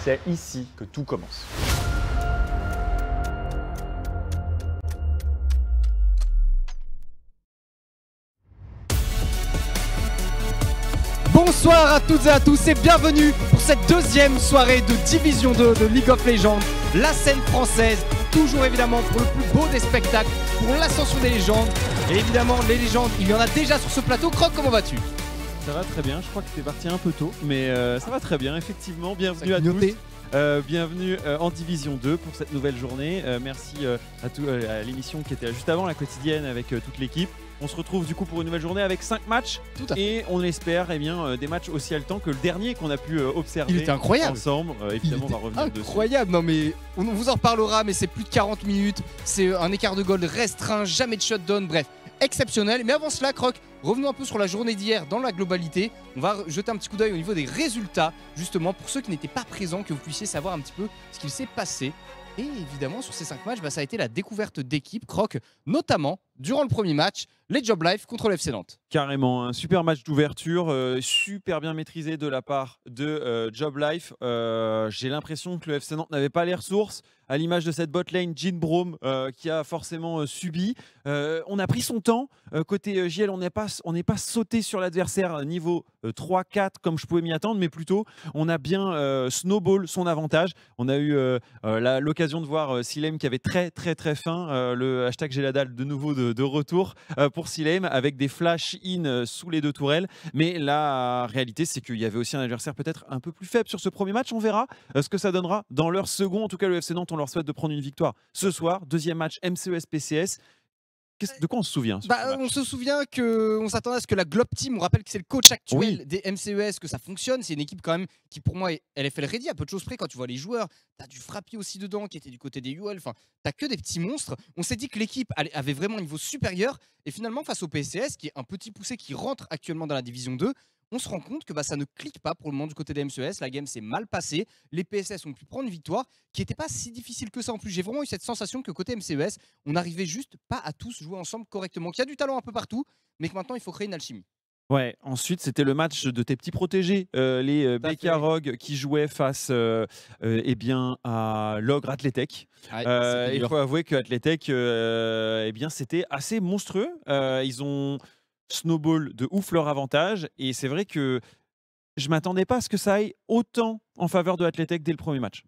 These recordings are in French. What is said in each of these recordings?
C'est ici que tout commence. Bonsoir à toutes et à tous et bienvenue pour cette deuxième soirée de Division 2 de League of Legends, la scène française, toujours évidemment pour le plus beau des spectacles, pour l'ascension des légendes. Et évidemment, les légendes, il y en a déjà sur ce plateau. Croc, comment vas-tu? Ça va très bien, je crois que t'es parti un peu tôt, mais ça va très bien, effectivement. Bienvenue à tous. Bienvenue en Division 2 pour cette nouvelle journée. Merci à l'émission qui était juste avant, la quotidienne avec toute l'équipe. On se retrouve du coup pour une nouvelle journée avec 5 matchs. Tout à fait. Et on espère des matchs aussi haletants que le dernier qu'on a pu observer. Il était incroyable. Ensemble. Évidemment, on va revenir dessus. Incroyable, non mais on vous en reparlera, mais c'est plus de 40 minutes. C'est un écart de gold restreint, jamais de shutdown, bref, exceptionnel. Mais avant cela, Croc, revenons un peu sur la journée d'hier dans la globalité. On va jeter un petit coup d'œil au niveau des résultats, justement, pour ceux qui n'étaient pas présents, que vous puissiez savoir un petit peu ce qu'il s'est passé. Et évidemment, sur ces 5 matchs, ça a été la découverte d'équipe, Croc, notamment durant le premier match, les Job Life contre le FC Nantes. Carrément, un super match d'ouverture, super bien maîtrisé de la part de Job Life. J'ai l'impression que le FC Nantes n'avait pas les ressources, à l'image de cette botlane Jhin Braum qui a forcément subi. On a pris son temps. Côté JL, on n'est pas sauté sur l'adversaire niveau 3-4 comme je pouvais m'y attendre, mais plutôt on a bien snowball son avantage. On a eu l'occasion de voir Silem qui avait très faim. Le hashtag j'ai la dalle de nouveau de retour pour Silem avec des flash in sous les deux tourelles. Mais la réalité, c'est qu'il y avait aussi un adversaire peut-être un peu plus faible sur ce premier match. On verra ce que ça donnera dans leur second. En tout cas, le FC Nantes, on leur souhaite de prendre une victoire ce soir. Deuxième match MCES-PCS. De quoi on se souvient? On se souvient qu'on s'attendait à ce que la Globe Team, on rappelle que c'est le coach actuel des MCES, que ça fonctionne. C'est une équipe quand même qui, pour moi, elle est fait le ready à peu de choses près. Quand tu vois les joueurs, tu as du Frappi aussi dedans qui était du côté des UL. Enfin, tu que des petits monstres. On s'est dit que l'équipe avait vraiment un niveau supérieur. Et finalement, face au PCS, qui est un petit poussé qui rentre actuellement dans la Division 2, on se rend compte que ça ne clique pas pour le moment du côté des MCES. La game s'est mal passée. Les PSS ont pu prendre une victoire qui n'était pas si difficile que ça en plus. J'ai vraiment eu cette sensation que côté MCES, on n'arrivait juste pas à tous jouer ensemble correctement. Qu'il y a du talent un peu partout, mais que maintenant il faut créer une alchimie. Ouais, ensuite c'était le match de tes petits protégés, les BK Rogue qui jouaient face à l'Ogre Athletech. Ouais, il faut avouer que Athletech, c'était assez monstrueux. Ils ont snowball de ouf leur avantage et c'est vrai que je m'attendais pas à ce que ça aille autant en faveur de Athletech dès le premier match.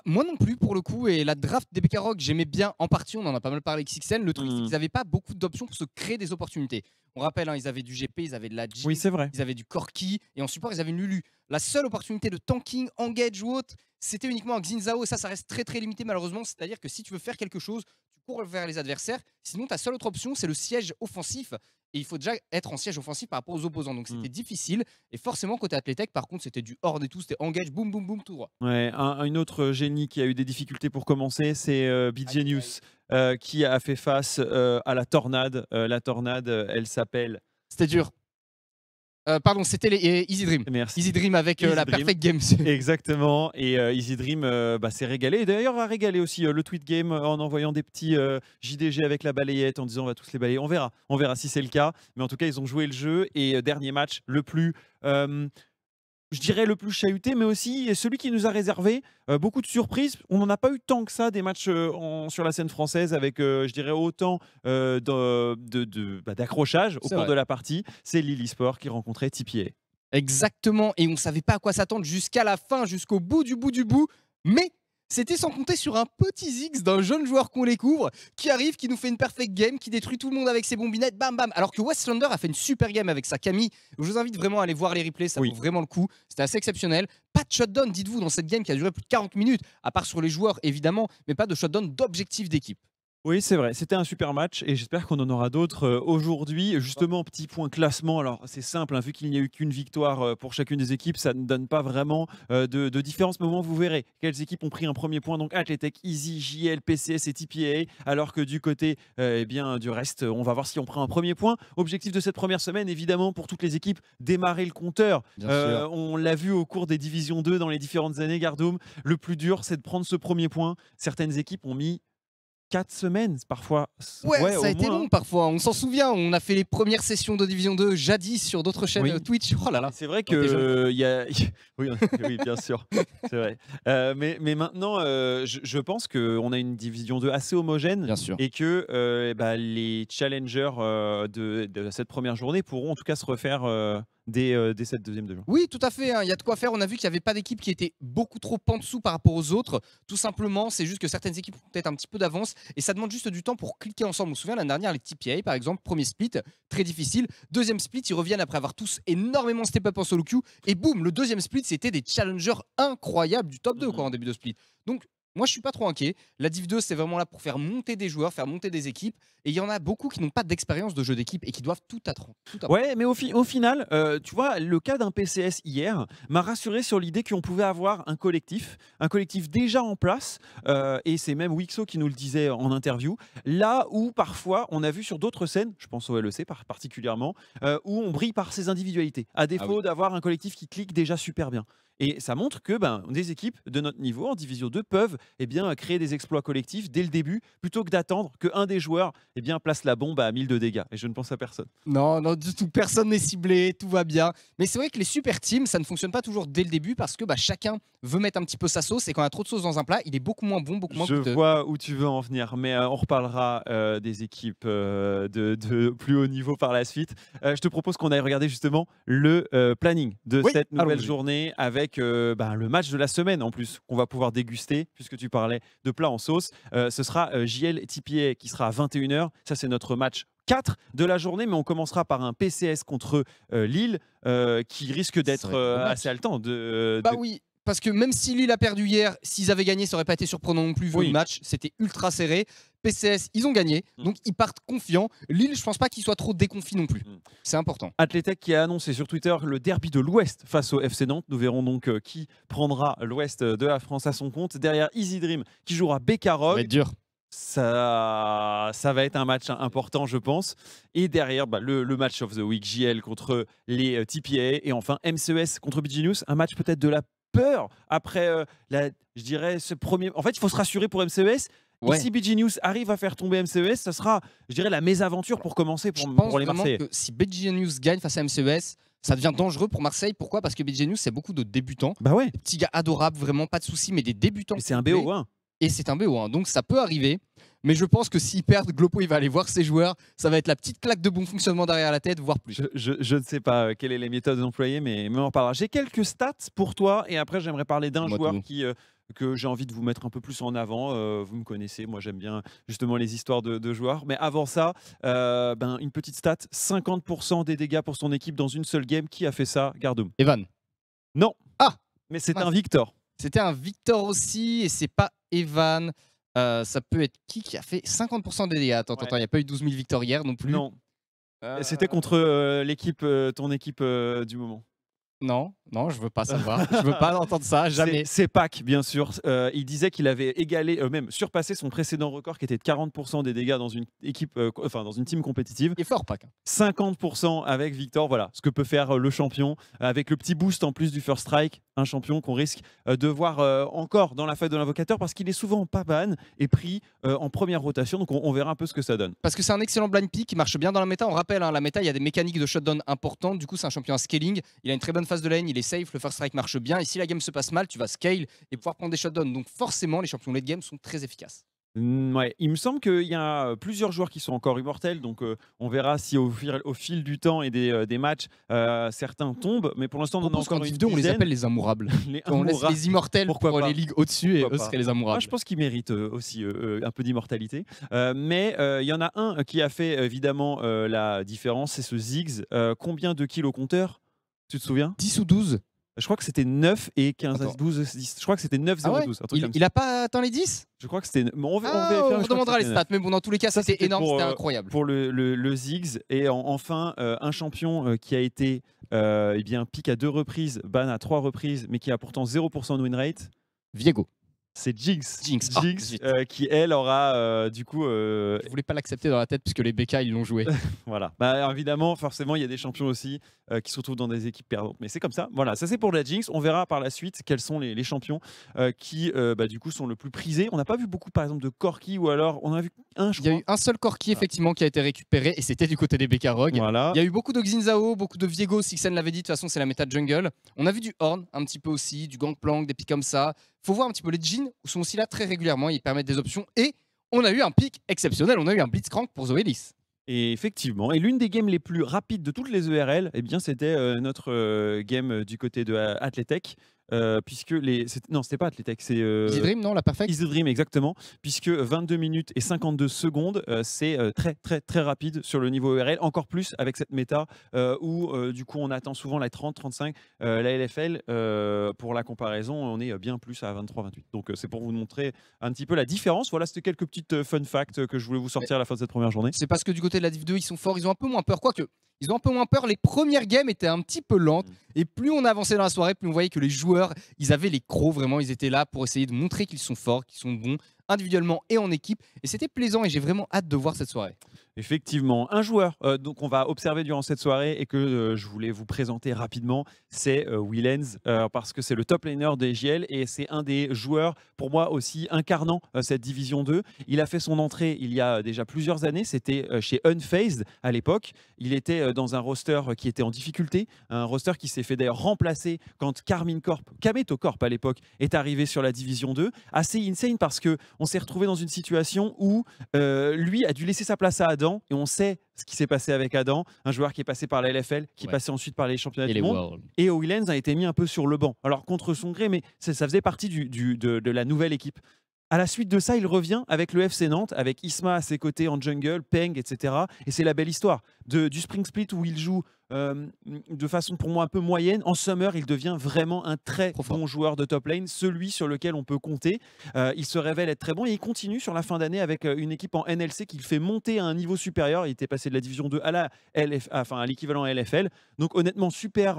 Moi non plus pour le coup, et la draft des BK Rock, j'aimais bien en partie, on en a pas mal parlé avec XXL. Le truc, c'est qu'ils n'avaient pas beaucoup d'options pour se créer des opportunités. On rappelle, ils avaient du GP, ils avaient de la G, oui, c'est vrai. Ils avaient du Corki, et en support, ils avaient une Lulu. La seule opportunité de tanking, engage ou autre, c'était uniquement un Xin Zhao, et ça reste très limité malheureusement. C'est-à-dire que si tu veux faire quelque chose, tu cours vers les adversaires. Sinon, ta seule autre option, c'est le siège offensif. Et il faut déjà être en siège offensif par rapport aux opposants. Donc c'était difficile. Et forcément, côté Athletech, par contre, c'était du hors et tout. C'était engage, boum, boum, boum, tout droit. Ouais, une autre génie qui a eu des difficultés pour commencer, c'est BGenius qui a fait face à la tornade. La tornade, elle s'appelle... C'était dur. Pardon, c'était les Easy Dream. Merci. Easy Dream avec la Perfect Game. Exactement. Et Easy Dream s'est régalé. Et d'ailleurs, a régalé aussi le Tweet Game en envoyant des petits JDG avec la balayette en disant on va tous les balayer. On verra si c'est le cas. Mais en tout cas, ils ont joué le jeu. Et dernier match, le plus... je dirais le plus chahuté, mais aussi celui qui nous a réservé beaucoup de surprises. On n'en a pas eu tant que ça, des matchs sur la scène française avec, je dirais, autant d'accrochage au cours de la partie. C'est Lille Sport qui rencontrait TPA. Exactement, et on ne savait pas à quoi s'attendre jusqu'à la fin, jusqu'au bout du bout. Mais c'était sans compter sur un petit Ziggs d'un jeune joueur qu'on découvre, qui arrive, qui nous fait une perfect game, qui détruit tout le monde avec ses bombinettes, bam bam. Alors que Westlander a fait une super game avec sa Camille. Je vous invite vraiment à aller voir les replays, ça vaut vraiment le coup. C'était assez exceptionnel. Pas de shutdown, dites-vous, dans cette game qui a duré plus de 40 minutes, à part sur les joueurs évidemment, mais pas de shutdown d'objectif d'équipe. Oui, c'est vrai, c'était un super match et j'espère qu'on en aura d'autres aujourd'hui. Justement, petit point classement, alors c'est simple, vu qu'il n'y a eu qu'une victoire pour chacune des équipes, ça ne donne pas vraiment de différence. Mais au moins, vous verrez quelles équipes ont pris un premier point. Donc Athletech, Easy, JL, PCS et TPA, alors que du côté du reste, on va voir si on prend un premier point. Objectif de cette première semaine, évidemment, pour toutes les équipes, démarrer le compteur. On l'a vu au cours des Divisions 2 dans les différentes années, Gardoum. Le plus dur, c'est de prendre ce premier point. Certaines équipes ont mis 4 semaines parfois. Ouais, ça au a été moins, long parfois. On s'en souvient, on a fait les premières sessions de Division 2 jadis sur d'autres chaînes Oui. Twitch. Oh là là. C'est vrai Quand t'es que il y a oui, oui, bien sûr, c'est vrai. Mais maintenant, je pense qu'on a une division 2 assez homogène Bien sûr. et que les challengers de cette première journée pourront en tout cas se refaire dès cette deuxième demi. Oui, tout à fait, hein, il y a de quoi faire. On a vu qu'il n'y avait pas d'équipe qui était beaucoup trop en dessous par rapport aux autres. Tout simplement, c'est juste que certaines équipes ont peut-être un petit peu d'avance et ça demande juste du temps pour cliquer ensemble. On se souvient l'année dernière, les TPA par exemple, premier split, très difficile. Deuxième split, ils reviennent après avoir tous énormément step up en solo queue et boum, le deuxième split, c'était des challengers incroyables du top 2 quoi, en début de split. Donc, moi, je suis pas trop inquiet. La Div 2, c'est vraiment là pour faire monter des joueurs, faire monter des équipes. Et il y en a beaucoup qui n'ont pas d'expérience de jeu d'équipe et qui doivent tout apprendre. Ouais, mais au final, tu vois, le cas d'un PCS hier m'a rassuré sur l'idée qu'on pouvait avoir un collectif déjà en place, et c'est même Wixo qui nous le disait en interview, là où parfois on a vu sur d'autres scènes, je pense au LEC particulièrement, où on brille par ses individualités, à défaut d'avoir un collectif qui clique déjà super bien. Et ça montre que des équipes de notre niveau en Division 2 peuvent créer des exploits collectifs dès le début, plutôt que d'attendre qu'un des joueurs place la bombe à 1000 de dégâts. Et je ne pense à personne. Non, non, du tout. Personne n'est ciblé, tout va bien. Mais c'est vrai que les super teams, ça ne fonctionne pas toujours dès le début parce que chacun veut mettre un petit peu sa sauce et quand il y a trop de sauce dans un plat, il est beaucoup moins bon, beaucoup moins coûteux. Je vois où tu veux en venir, mais on reparlera des équipes de plus haut niveau par la suite. Je te propose qu'on aille regarder justement le planning de cette nouvelle journée avec le match de la semaine en plus qu'on va pouvoir déguster puisque tu parlais de plats en sauce. Ce sera JL TPA qui sera à 21h. Ça, c'est notre match 4 de la journée, mais on commencera par un PCS contre Lille qui risque d'être assez haletant. Oui, parce que même si Lille a perdu hier, s'ils avaient gagné, ça aurait pas été surprenant non plus vu le match. C'était ultra serré. PCS, ils ont gagné, donc ils partent confiants. Lille, je pense pas qu'ils soient trop déconfits non plus. C'est important. Athletech qui a annoncé sur Twitter le derby de l'Ouest face au FC Nantes. Nous verrons donc qui prendra l'Ouest de la France à son compte. Derrière Easy Dream qui jouera Bekarog. Ça va être dur. Ça va être un match important, je pense. Et derrière, le match of the week, JL contre les TPA. Et enfin, MCES contre BGNews. Un match peut-être de la peur après, je dirais, ce premier... En fait, il faut se rassurer pour MCES. Et si BGNews arrive à faire tomber MCES, ça sera, je dirais, la mésaventure pour commencer pour les Marseillais. Que si BGNews gagne face à MCES, ça devient dangereux pour Marseille. Pourquoi? Parce que BGNews, c'est beaucoup de débutants. Des petits gars adorables, vraiment pas de soucis, mais des débutants. Et c'est un BO1. Et c'est un BO1, donc ça peut arriver. Mais je pense que s'ils perdent, Glopo il va aller voir ses joueurs. Ça va être la petite claque de bon fonctionnement derrière la tête, voire plus. Je ne sais pas quelles sont les méthodes employées, mais on en reparlera. J'ai quelques stats pour toi et après j'aimerais parler d'un joueur que j'ai envie de vous mettre un peu plus en avant. Vous me connaissez, moi j'aime bien justement les histoires de joueurs. Mais avant ça, une petite stat, 50% des dégâts pour son équipe dans une seule game. Qui a fait ça, Gardoum? Evan. Non. Ah, mais c'était un Victor. C'était un Victor aussi et c'est pas Evan. Ça peut être qui a fait 50% des dégâts? Attends, il n'y a pas eu 12 000 victoires hier non plus. Non. C'était contre l'équipe, ton équipe du moment. Non, non, je veux pas savoir. Je veux pas entendre ça, jamais. C'est Pac, bien sûr. Il disait qu'il avait égalé, même surpassé son précédent record qui était de 40% des dégâts dans une équipe, dans une team compétitive. Il est fort, Pac. 50% avec Victor, voilà ce que peut faire le champion. Avec le petit boost en plus du first strike, un champion qu'on risque de voir encore dans la fête de l'invocateur parce qu'il est souvent pas ban et pris en première rotation. Donc on verra un peu ce que ça donne. Parce que c'est un excellent blind pick qui marche bien dans la méta. On rappelle, la méta, il y a des mécaniques de shutdown importantes. Du coup, c'est un champion à scaling. Il a une très bonne phase de lane, il est safe, le first strike marche bien. Et si la game se passe mal, tu vas scale et pouvoir prendre des shutdowns. Donc forcément, les champions late game sont très efficaces. Ouais, il me semble qu'il y a plusieurs joueurs qui sont encore immortels, donc on verra si au fil du temps et des matchs, certains tombent. Mais pour l'instant, on en a encore une dizaine. On les appelle les immourables. On laisse les immortels pour les ligues au-dessus et eux seraient les immourables. Moi, je pense qu'ils méritent aussi un peu d'immortalité. Mais il y en a un qui a fait évidemment la différence, c'est ce Ziggs. Combien de kills au compteur? Tu te souviens? 10 ou 12? Je crois que c'était 9 et 15, 12, 10. Je crois que c'était 9, 0, 12. Il a pas atteint les 10? Je crois que c'était. On demandera les stats, mais bon, dans tous les cas, ça c'était énorme, c'était incroyable. Pour le Ziggs. Et enfin, un champion qui a été pick à 2 reprises, ban à 3 reprises, mais qui a pourtant 0% de win rate. Viego. C'est Jinx. Jinx. Zut. Qui elle aura du coup. Je voulais pas l'accepter dans la tête puisque les BK ils l'ont joué. Voilà. Bah, évidemment, forcément, il y a des champions aussi qui se retrouvent dans des équipes perdantes. Mais c'est comme ça. Voilà, ça c'est pour la Jinx. On verra par la suite quels sont les champions qui du coup sont le plus prisés. On n'a pas vu beaucoup par exemple de Corki ou alors on a vu un, je Il y a crois. eu un seul Corki effectivement qui a été récupéré et c'était du côté des BK Rogue. Voilà. Il y a eu beaucoup de Xin beaucoup de Viego, Sixen l'avait dit, de toute façon c'est la méta de jungle. On a vu du Horn un petit peu aussi, du Gangplank, des pics comme ça. Faut voir un petit peu les Jhin sont aussi là très régulièrement, ils permettent des options et on a eu un pic exceptionnel, on a eu un Blitzcrank pour Zoelis. Et effectivement, et l'une des games les plus rapides de toutes les ERL, eh bien, c'était notre game du côté de Athletech, puisque non, c'était pas Athletech, c'est Easy Dream, non, la perfect. Easy Dream, exactement, puisque 22 minutes et 52 secondes, c'est très très très rapide sur le niveau ERL, encore plus avec cette méta où du coup on attend souvent la 30-35, la LFL, pour la comparaison, on est bien plus à 23-28. Donc c'est pour vous montrer un petit peu la différence. Voilà, c'était quelques petites fun facts que je voulais vous sortir à la fin de cette première journée. C'est parce que du côté de la Div 2, ils sont forts, ils ont un peu moins peur, quoique. Ils ont un peu moins peur, les premières games étaient un petit peu lentes, et plus on avançait dans la soirée, plus on voyait que les joueurs, ils avaient les crocs, vraiment, ils étaient là pour essayer de montrer qu'ils sont forts, qu'ils sont bons, individuellement et en équipe, et c'était plaisant, et j'ai vraiment hâte de voir cette soirée. Effectivement, un joueur donc on va observer durant cette soirée et que je voulais vous présenter rapidement, c'est Willens, parce que c'est le top laner des GL et c'est un des joueurs pour moi aussi incarnant cette division 2. Il a fait son entrée il y a déjà plusieurs années, c'était chez Unfazed à l'époque. Il était dans un roster qui était en difficulté, un roster qui s'est fait d'ailleurs remplacer quand Kameto Corp à l'époque est arrivé sur la division 2. Assez insane parce que on s'est retrouvé dans une situation où lui a dû laisser sa place à Adam, et on sait ce qui s'est passé avec Adam, un joueur qui est passé par la LFL, qui est passé ensuite par les championnats du monde. Et Willens a été mis un peu sur le banc. Alors contre son gré, mais ça faisait partie de la nouvelle équipe. À la suite de ça, il revient avec le FC Nantes, avec Isma à ses côtés en jungle, Peng, etc. Et c'est la belle histoire du Spring Split où il joue de façon pour moi un peu moyenne. En Summer, il devient vraiment un très bon joueur de top lane, celui sur lequel on peut compter. Il se révèle être très bon et il continue sur la fin d'année avec une équipe en NLC qui le fait monter à un niveau supérieur. Il était passé de la division 2 à à l'équivalent LFL. Donc honnêtement, super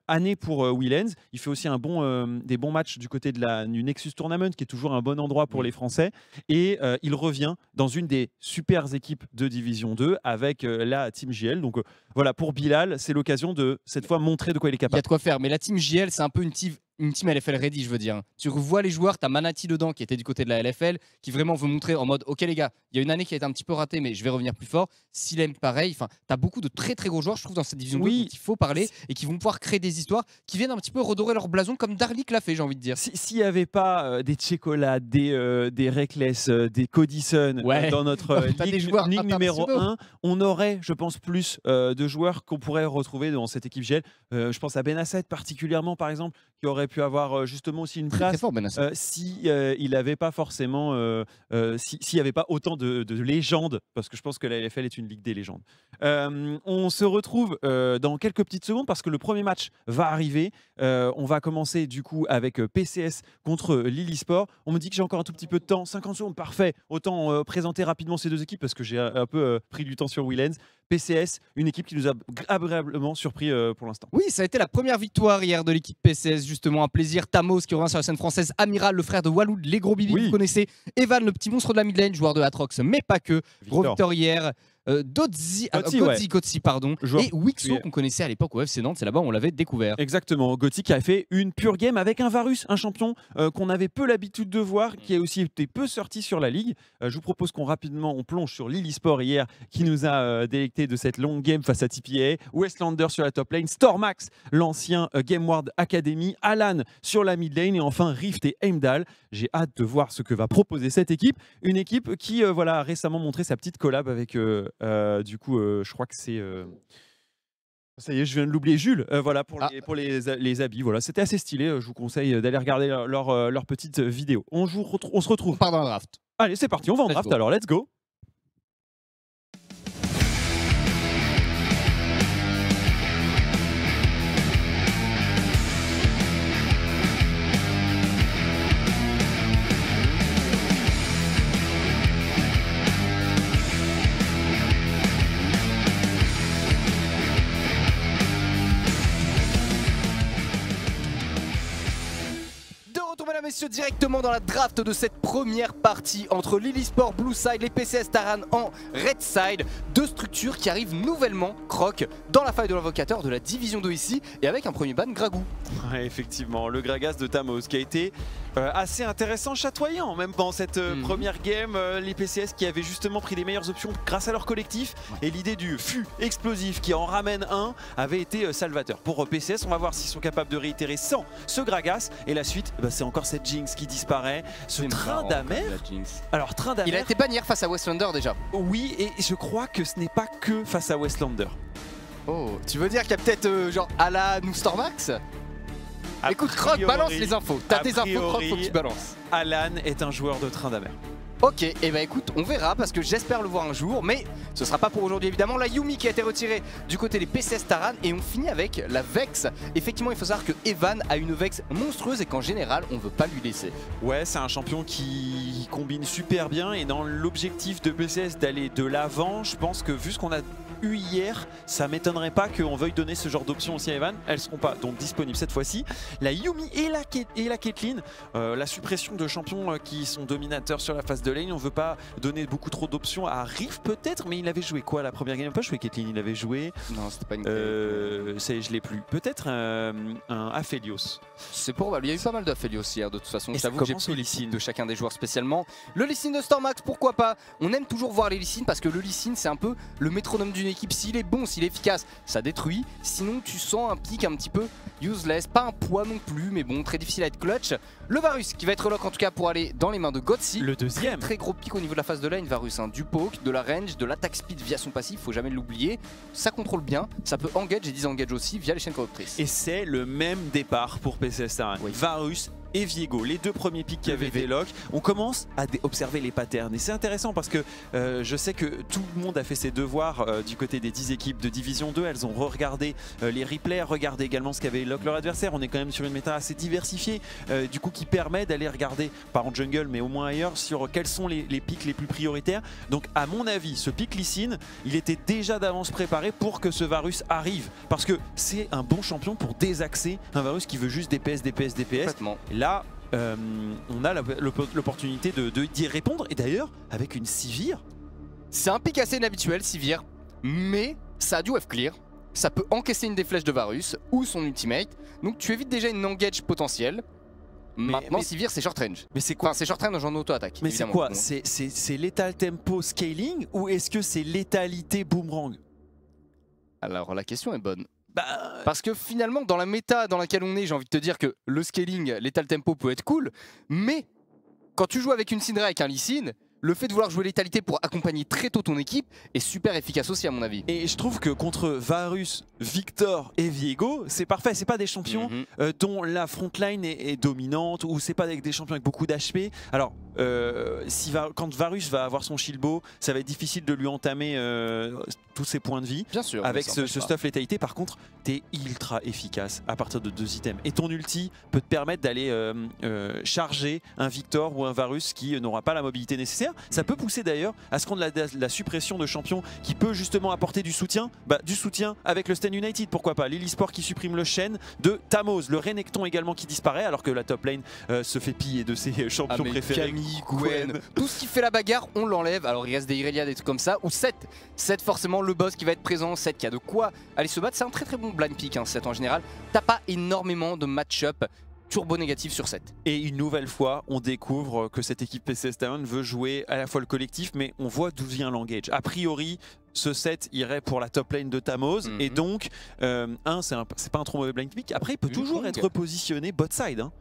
année pour Willens. Il fait aussi des bons matchs du côté du Nexus Tournament, qui est toujours un bon endroit pour les Français. Et il revient dans une des super équipes de division 2 avec la Team JL. Donc voilà, pour Bilal, c'est l'occasion de cette fois montrer de quoi il est capable. Il y a de quoi faire, mais la Team JL, c'est un peu une team LFL ready, je veux dire. Tu revois les joueurs, tu as Manati dedans qui était du côté de la LFL, qui vraiment veut montrer en mode ok les gars, il y a une année qui a été un petit peu ratée, mais je vais revenir plus fort. Silem pareil, enfin, tu as beaucoup de très très gros joueurs, je trouve, dans cette division 2 dont il faut parler et qui vont pouvoir créer des histoires qui viennent un petit peu redorer leur blason comme Darlik l'a fait, j'ai envie de dire. S'il n'y avait pas des Tchekolades, des Reckless, des Codison dans notre ligue numéro 1, on aurait, je pense, plus de joueurs qu'on pourrait retrouver dans cette équipe GL. Je pense à Benasset particulièrement, par exemple, qui aurait pu avoir justement aussi une place si il n'avait pas forcément s'il n'y avait pas autant de légendes, parce que je pense que la LFL est une ligue des légendes. On se retrouve dans quelques petites secondes parce que le premier match va arriver. On va commencer du coup avec PCS contre Lille Sport. On me dit que j'ai encore un tout petit peu de temps, 50 secondes, parfait. Autant présenter rapidement ces deux équipes parce que j'ai un peu pris du temps sur Willens. PCS, une équipe qui nous a agréablement surpris pour l'instant. Oui, ça a été la première victoire hier de l'équipe PCS, justement un plaisir. Tamos qui revient sur la scène française, Amiral, le frère de Walou, les gros bibis, vous connaissez, Evan, le petit monstre de la mid lane, joueur de Atrox, mais pas que. Gros victoire hier. Godzi, pardon, et Wixo qu'on connaissait à l'époque au FC Nantes, c'est là-bas où on l'avait découvert. Exactement, Godzi qui a fait une pure game avec un Varus, un champion qu'on avait peu l'habitude de voir, qui a aussi été peu sorti sur la ligue. Je vous propose qu'on plonge sur Lille Sport hier, qui nous a délecté de cette longue game face à TPA, Westlander sur la top lane, Stormax, l'ancien GameWard Academy, Alan sur la mid lane et enfin Rift et Heimdall. J'ai hâte de voir ce que va proposer cette équipe, une équipe qui a récemment montré sa petite collab avec du coup je crois que c'est ça y est, je viens de l'oublier, Jules, voilà pour les habits, voilà, c'était assez stylé, je vous conseille d'aller regarder leur petite vidéo. On se retrouve. On part dans le draft. Allez, c'est parti, on va en draft alors, let's go. messieurs, directement dans la draft de cette première partie entre Lilisport Blue Side, les PCS Taran en Red Side. Deux structures qui arrivent nouvellement, Croc, dans la faille de l'invocateur de la division 2 ici, et avec un premier ban Gragou. Ouais, effectivement, le Gragas de Tamos qui a été assez intéressant, chatoyant même dans cette première game. Les PCS qui avaient justement pris les meilleures options grâce à leur collectif, et l'idée du fût explosif qui en ramène un avait été salvateur. Pour PCS, on va voir s'ils sont capables de réitérer sans ce Gragas, et la suite, bah, c'est encore cette Jinx qui disparaît, ce train d'amer. Alors train d'amer, il a été banni face à Westlander déjà. Oui, et je crois que ce n'est pas que face à Westlander. Oh, tu veux dire qu'il y a peut-être genre Alan ou Stormax? Écoute, Croc, balance les infos. T'as tes infos, Croc, faut que tu balances. Alan est un joueur de train d'amer. Ok, et bah écoute, on verra parce que j'espère le voir un jour, mais ce sera pas pour aujourd'hui évidemment. La Yuumi qui a été retirée du côté des PCS Taran, et on finit avec la Vex. Effectivement, il faut savoir que Evan a une Vex monstrueuse et qu'en général, on veut pas lui laisser. Ouais, c'est un champion qui combine super bien, et dans l'objectif de PCS d'aller de l'avant, je pense que vu ce qu'on a eu hier, ça m'étonnerait pas qu'on veuille donner ce genre d'options aussi à Evan. Elles seront pas donc disponibles cette fois-ci. La Yuumi et la Caitlyn, la suppression de champions qui sont dominateurs sur la phase de lane, on veut pas donner beaucoup trop d'options à Rift peut-être, mais il avait joué quoi la première game? Il n'a pas joué Caitlyn, il avait joué... Non, c'était pas une je l'ai plus. Peut-être un Aphelios. C'est probable, il y a eu pas mal d'Aphelios hier de toute façon. Et j'avoue que j'ai pris les signes de chacun des joueurs spécialement. Le Lee Sin de Stormax, pourquoi pas? On aime toujours voir les Lee Sin parce que le Lee Sin c'est un peu le métronome d'une équipe. S'il est bon, s'il est efficace, ça détruit. Sinon tu sens un pic un petit peu useless, pas un poids non plus, mais bon, très difficile à être clutch. Le Varus qui va être lock en tout cas pour aller dans les mains de Godsey. Le deuxième. Très gros pic au niveau de la phase de lane, Varus, hein. Du poke, de la range, de l'attaque speed via son passif, faut jamais l'oublier. Ça contrôle bien, ça peut engage et disengage aussi via les chaînes corruptrices. Et c'est le même départ pour PCS Taran. Oui. Varus et Viego, les deux premiers pics qui avaient Veloc. On commence à observer les patterns, et c'est intéressant parce que je sais que tout le monde a fait ses devoirs du côté des 10 équipes de Division 2. Elles ont regardé les replays, regardé également ce qu'avait Lock leur adversaire. On est quand même sur une méta assez diversifiée, du coup qui permet d'aller regarder, pas en jungle mais au moins ailleurs, sur quels sont les pics les plus prioritaires. Donc à mon avis, ce pic Lee Sin, il était déjà d'avance préparé pour que ce Varus arrive, parce que c'est un bon champion pour désaxer un Varus qui veut juste DPS, DPS, DPS. Là, on a l'opportunité d'y répondre, et d'ailleurs avec une Sivir. C'est un pic assez inhabituel, Sivir, mais ça a du wave clear. Ça peut encaisser une des flèches de Varus ou son ultimate, donc tu évites déjà une engage potentielle. Maintenant, Sivir c'est short range. Mais c'est quoi? Enfin, c'est short range en auto-attaque. Mais c'est quoi? C'est létal tempo scaling, ou est-ce que c'est létalité boomerang? Alors la question est bonne. Parce que finalement, dans la méta dans laquelle on est, j'ai envie de te dire que le scaling, létal tempo peut être cool, mais quand tu joues avec une Syndra avec un Lee Sin, le fait de vouloir jouer létalité pour accompagner très tôt ton équipe est super efficace aussi à mon avis. Et je trouve que contre Varus, Victor et Viego, c'est parfait. C'est pas des champions dont la frontline est dominante, ou c'est pas avec des champions avec beaucoup d'HP. Alors quand Varus va avoir son shieldbo, ça va être difficile de lui entamer tous ses points de vie. Bien sûr. Avec ce stuff létalité, par contre, t'es ultra efficace à partir de 2 items. Et ton ulti peut te permettre d'aller charger un Victor ou un Varus qui n'aura pas la mobilité nécessaire. Ça peut pousser d'ailleurs à ce qu'on ait la suppression de champions qui peut justement apporter du soutien. Du soutien avec le Sten United, pourquoi pas. Lilisport qui supprime le Shen de Tamos, le Renekton également qui disparaît, alors que la top lane se fait piller de ses champions préférés. Camille, Gwen, tout ce qui fait la bagarre, on l'enlève. Alors il reste des Irelia, des trucs comme ça, ou 7 forcément le boss qui va être présent, 7 qui a de quoi aller se battre. C'est un très très bon blind pick, hein, 7 en général. T'as pas énormément de match-up turbo négatif sur 7. Et une nouvelle fois, on découvre que cette équipe PCS Taran veut jouer à la fois le collectif, mais on voit d'où vient l'engage. A priori, ce set irait pour la top lane de Tamos, et donc, c'est pas un trop mauvais blind pick. Après, il peut toujours être positionné bot side. Hein.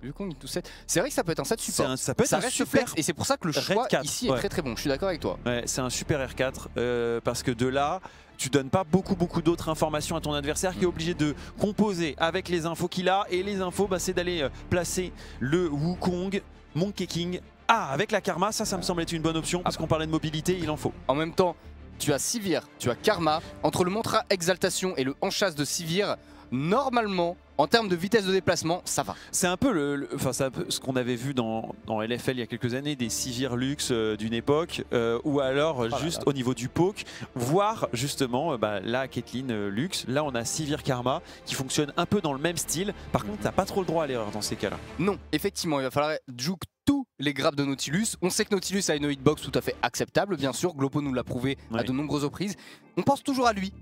C'est vrai que ça peut être un set super. Ça peut être un reste super flex, et c'est pour ça que le choix ici est très très bon. Je suis d'accord avec toi. Ouais, c'est un super R4, parce que de là, tu donnes pas beaucoup d'autres informations à ton adversaire qui est obligé de composer avec les infos qu'il a, et les infos, c'est d'aller placer le Wukong, Monkey King. Avec la Karma, ça me semble être une bonne option, parce qu'on parlait de mobilité, il en faut. En même temps, tu as Sivir, tu as Karma. Entre le mantra exaltation et le enchasse de Sivir, normalement, en termes de vitesse de déplacement, ça va. C'est un peu, c'est un peu ce qu'on avait vu dans LFL il y a quelques années, des Sivir Lux d'une époque, ou alors juste au niveau du poke, voire justement là Caitlyn Lux, là on a Sivir Karma qui fonctionne un peu dans le même style. Par contre, t'as pas trop le droit à l'erreur dans ces cas-là. Non, effectivement, il va falloir juke tous les grappes de Nautilus. On sait que Nautilus a une hitbox tout à fait acceptable, bien sûr. Globo nous l'a prouvé à de nombreuses reprises. On pense toujours à lui,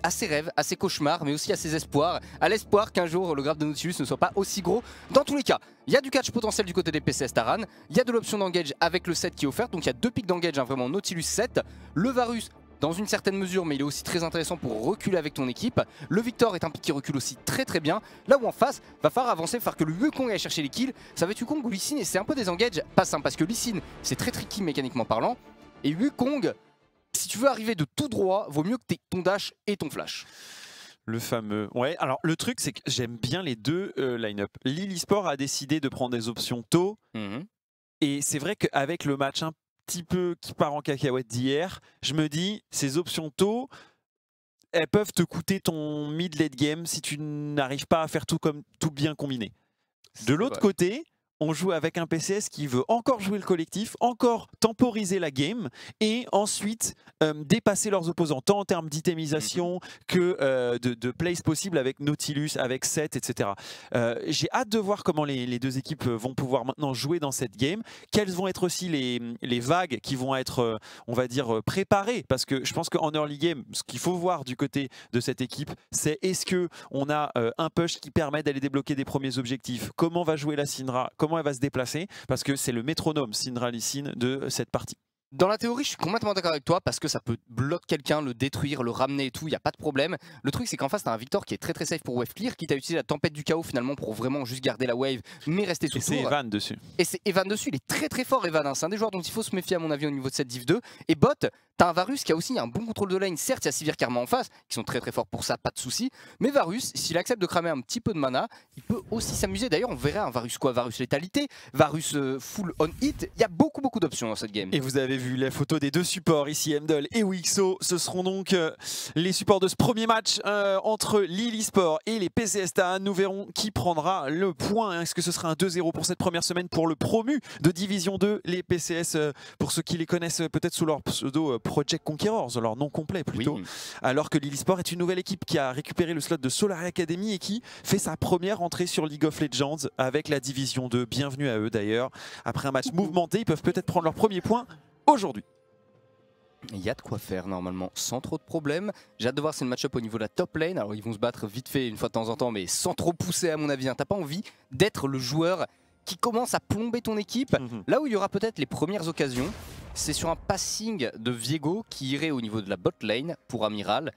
à ses rêves, à ses cauchemars, mais aussi à ses espoirs, à l'espoir qu'un jour le graphe de Nautilus ne soit pas aussi gros. Dans tous les cas, il y a du catch potentiel du côté des PCS Taran, il y a de l'option d'engage avec le 7 qui est offerte, donc il y a 2 pics d'engage, vraiment Nautilus 7, le Varus dans une certaine mesure, mais il est aussi très intéressant pour reculer avec ton équipe. Le Victor est un pick qui recule aussi très bien. Là où en face, va falloir avancer, faire que le Wukong aille chercher les kills. Ça va être Wukong ou Lee Sin, et c'est un peu des engages pas simples, parce que Lee Sin, c'est très tricky mécaniquement parlant, et Wukong, si tu veux arriver de tout droit, vaut mieux que tu aies ton dash et ton flash. Le fameux. Ouais, alors le truc, c'est que j'aime bien les deux line-up. Lille Sport a décidé de prendre des options tôt. Et c'est vrai qu'avec le match un petit peu qui part en cacahuète d'hier, je me dis, ces options tôt, elles peuvent te coûter ton mid-late game si tu n'arrives pas à faire tout bien combiné. De l'autre côté, on joue avec un PCS qui veut encore jouer le collectif, encore temporiser la game et ensuite dépasser leurs opposants, tant en termes d'itemisation que de plays possibles avec Nautilus, avec Seth, etc. J'ai hâte de voir comment les deux équipes vont pouvoir maintenant jouer dans cette game, quelles vont être aussi les vagues qui vont être, on va dire, préparées, parce que je pense qu'en early game, ce qu'il faut voir du côté de cette équipe, c'est est-ce qu'on a un push qui permet d'aller débloquer des premiers objectifs, comment va jouer la Syndra, comment elle va se déplacer, parce que c'est le métronome Syndra Lee Sin de cette partie. Dans la théorie, je suis complètement d'accord avec toi parce que ça peut bloquer quelqu'un, le détruire, le ramener et tout, il n'y a pas de problème. Le truc, c'est qu'en face, tu as un Victor qui est très safe pour wave clear, qui t'a utilisé la tempête du chaos finalement pour vraiment juste garder la wave, mais rester sous tour. Et c'est Evan dessus. Et c'est Evan dessus, il est très fort Evan, hein. C'est un des joueurs dont il faut se méfier à mon avis au niveau de cette div 2. Et bot, t'as un Varus qui a aussi un bon contrôle de lane, certes il y a Sivir Karma en face, qui sont très forts pour ça, pas de souci. Mais Varus, s'il accepte de cramer un petit peu de mana, il peut aussi s'amuser. D'ailleurs, on verrait un Varus quoi, Varus létalité, Varus full on hit, il y a beaucoup d'options dans cette game. Et vous avez vu la photo des deux supports ici, Emdol et Wixo. Ce seront donc les supports de ce premier match entre Lille Sport et les PCS Taran. Nous verrons qui prendra le point. Est-ce que ce sera un 2-0 pour cette première semaine pour le promu de Division 2, les PCS, pour ceux qui les connaissent peut-être sous leur pseudo Project Conquerors, leur nom complet plutôt. Oui. Alors que Lille Sport est une nouvelle équipe qui a récupéré le slot de Solari Academy et qui fait sa première entrée sur League of Legends avec la Division 2. Bienvenue à eux d'ailleurs. Après un match mouvementé, ils peuvent peut-être prendre leur premier point aujourd'hui. Il y a de quoi faire normalement, sans trop de problèmes. J'ai hâte de voir si le match-up au niveau de la top lane. Alors ils vont se battre vite fait une fois de temps en temps, mais sans trop pousser à mon avis. T'as pas envie d'être le joueur qui commence à plomber ton équipe. Là où il y aura peut-être les premières occasions, c'est sur un passing de Viego qui irait au niveau de la bot lane pour Amiral.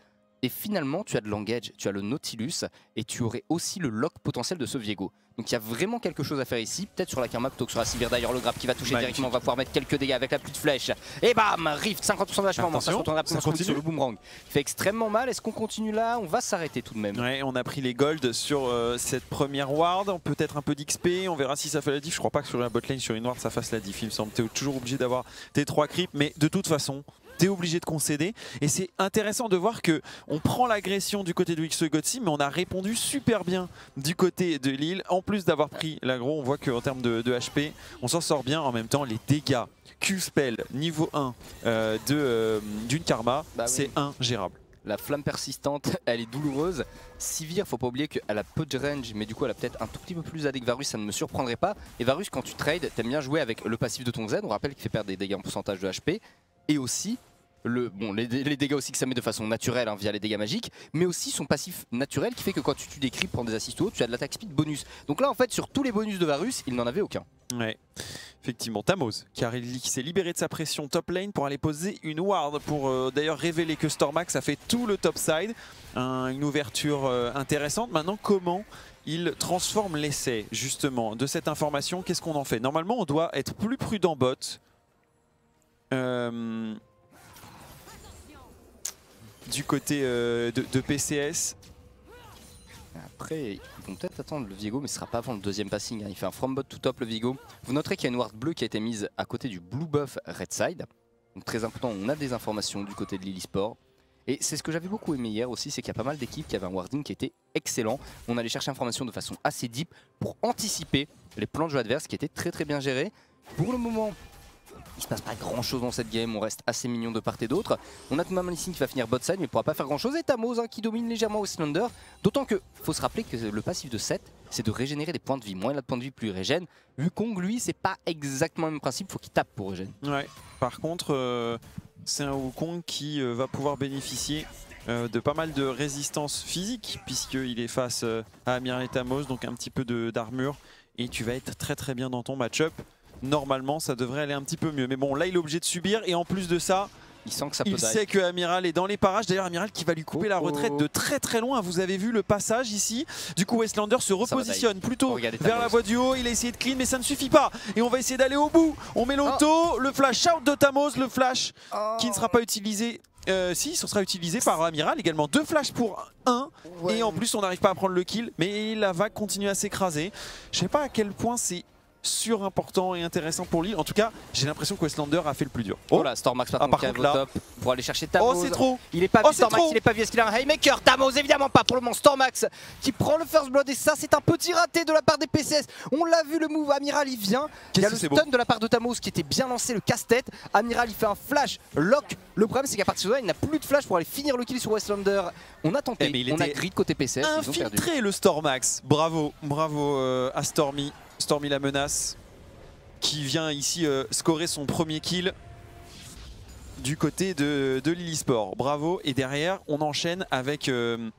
Et finalement, tu as de l'engage, tu as le Nautilus et tu aurais aussi le lock potentiel de ce Viego. Donc il y a vraiment quelque chose à faire ici, peut-être sur la Karma plutôt que sur la Sivir. D'ailleurs, le grab qui va toucher directement, on va pouvoir mettre quelques dégâts avec la pluie de flèche. Et bam, Rift, 50% de HP, ça se retourne sur le boomerang. Il fait extrêmement mal, est-ce qu'on continue là? On va s'arrêter tout de même. Ouais, on a pris les golds sur cette première ward, peut-être un peu d'XP, on verra si ça fait la diff. Je crois pas que sur la botlane, sur une ward, ça fasse la diff, il me semble. T'es toujours obligé d'avoir tes 3 creeps, mais de toute façon, t'es obligé de concéder. Et c'est intéressant de voir que on prend l'agression du côté de Wixo et Gotsi, mais on a répondu super bien du côté de Lille. En plus d'avoir pris l'aggro, on voit qu'en termes de HP, on s'en sort bien. En même temps, les dégâts Q-Spell niveau 1 d'une Karma, c'est ingérable. La flamme persistante, elle est douloureuse. Sivir, faut pas oublier qu'elle a peu de range, mais du coup elle a peut-être un tout petit peu plus AD que Varus, ça ne me surprendrait pas. Et Varus, quand tu trades, t'aimes bien jouer avec le passif de ton Z, on rappelle qu'il fait perdre des dégâts en pourcentage de HP. Et aussi, les dégâts aussi que ça met de façon naturelle via les dégâts magiques, mais aussi son passif naturel qui fait que quand tu tues des creeps, prends des assists hauts, tu as de l'attaque speed bonus. Donc là en fait sur tous les bonus de Varus, il n'en avait aucun. Ouais, effectivement, Tamoz, car il s'est libéré de sa pression top lane pour aller poser une ward pour d'ailleurs révéler que Stormax a fait tout le top side. Une ouverture intéressante. Maintenant, comment il transforme l'essai justement de cette information? Qu'est-ce qu'on en fait? Normalement, on doit être plus prudent bot. Du côté de PCS. Après, ils vont peut-être attendre le Viego, mais ce sera pas avant le deuxième passing. Il fait un from bot to top le Viego. Vous noterez qu'il y a une ward bleue qui a été mise à côté du blue buff red side. Donc très important, on a des informations du côté de Lille Sport. Et c'est ce que j'avais beaucoup aimé hier aussi, c'est qu'il y a pas mal d'équipes qui avaient un warding qui était excellent. On allait chercher l'information de façon assez deep pour anticiper les plans de jeu adverses qui étaient très bien gérés. Pour le moment, il se passe pas grand chose dans cette game, on reste assez mignon de part et d'autre. On a tout de même Lee qui va finir bot side mais il pourra pas faire grand chose. Et Tamoz qui domine légèrement Westlander. D'autant que faut se rappeler que le passif de Sett, c'est de régénérer des points de vie. Moins il a de points de vie, plus il régène. Wukong, lui, c'est pas exactement le même principe, faut qu'il tape pour régénérer. Ouais. Par contre, c'est un Wukong qui va pouvoir bénéficier de pas mal de résistance physique puisqu'il est face à Amiral et Tamoz, donc un petit peu d'armure et tu vas être très bien dans ton match-up. Normalement ça devrait aller un petit peu mieux, mais bon là il est obligé de subir et en plus de ça il sent que ça peut il sait que Amiral est dans les parages. D'ailleurs Amiral qui va lui couper la retraite de très loin. Vous avez vu le passage ici. Du coup Westlander se repositionne plutôt vers la voie du haut. Il a essayé de clean mais ça ne suffit pas. Et on va essayer d'aller au bout. On met l'auto, le flash out de Tamoz, le flash qui ne sera pas utilisé. Si, ce sera utilisé par Amiral également. 2 flashs pour 1 et en plus on n'arrive pas à prendre le kill. Mais la vague continue à s'écraser. Je sais pas à quel point c'est important et intéressant pour Lille. En tout cas, j'ai l'impression que Westlander a fait le plus dur. Oh là, Stormax par contre qui arrive au top pour aller chercher Tamoz. Oh c'est trop. Il est pas vu Stormax, il est pas vu. Est-ce qu'il a un Haymaker? Tamoz évidemment pas pour le moment. Stormax qui prend le first blood et ça c'est un petit raté de la part des PCS. On l'a vu le move, Amiral il vient. Il y a le stun de la part de Tamoz qui était bien lancé, le casse-tête. Amiral il fait un flash, lock. Le problème c'est qu'à partir de là il n'a plus de flash pour aller finir le kill sur Westlander. On a tenté, on a grid côté PCS. Infiltré le Stormax. Bravo à Stormy. Stormy la menace qui vient ici scorer son premier kill du côté de Lille Sport. Bravo. Et derrière, on enchaîne avec une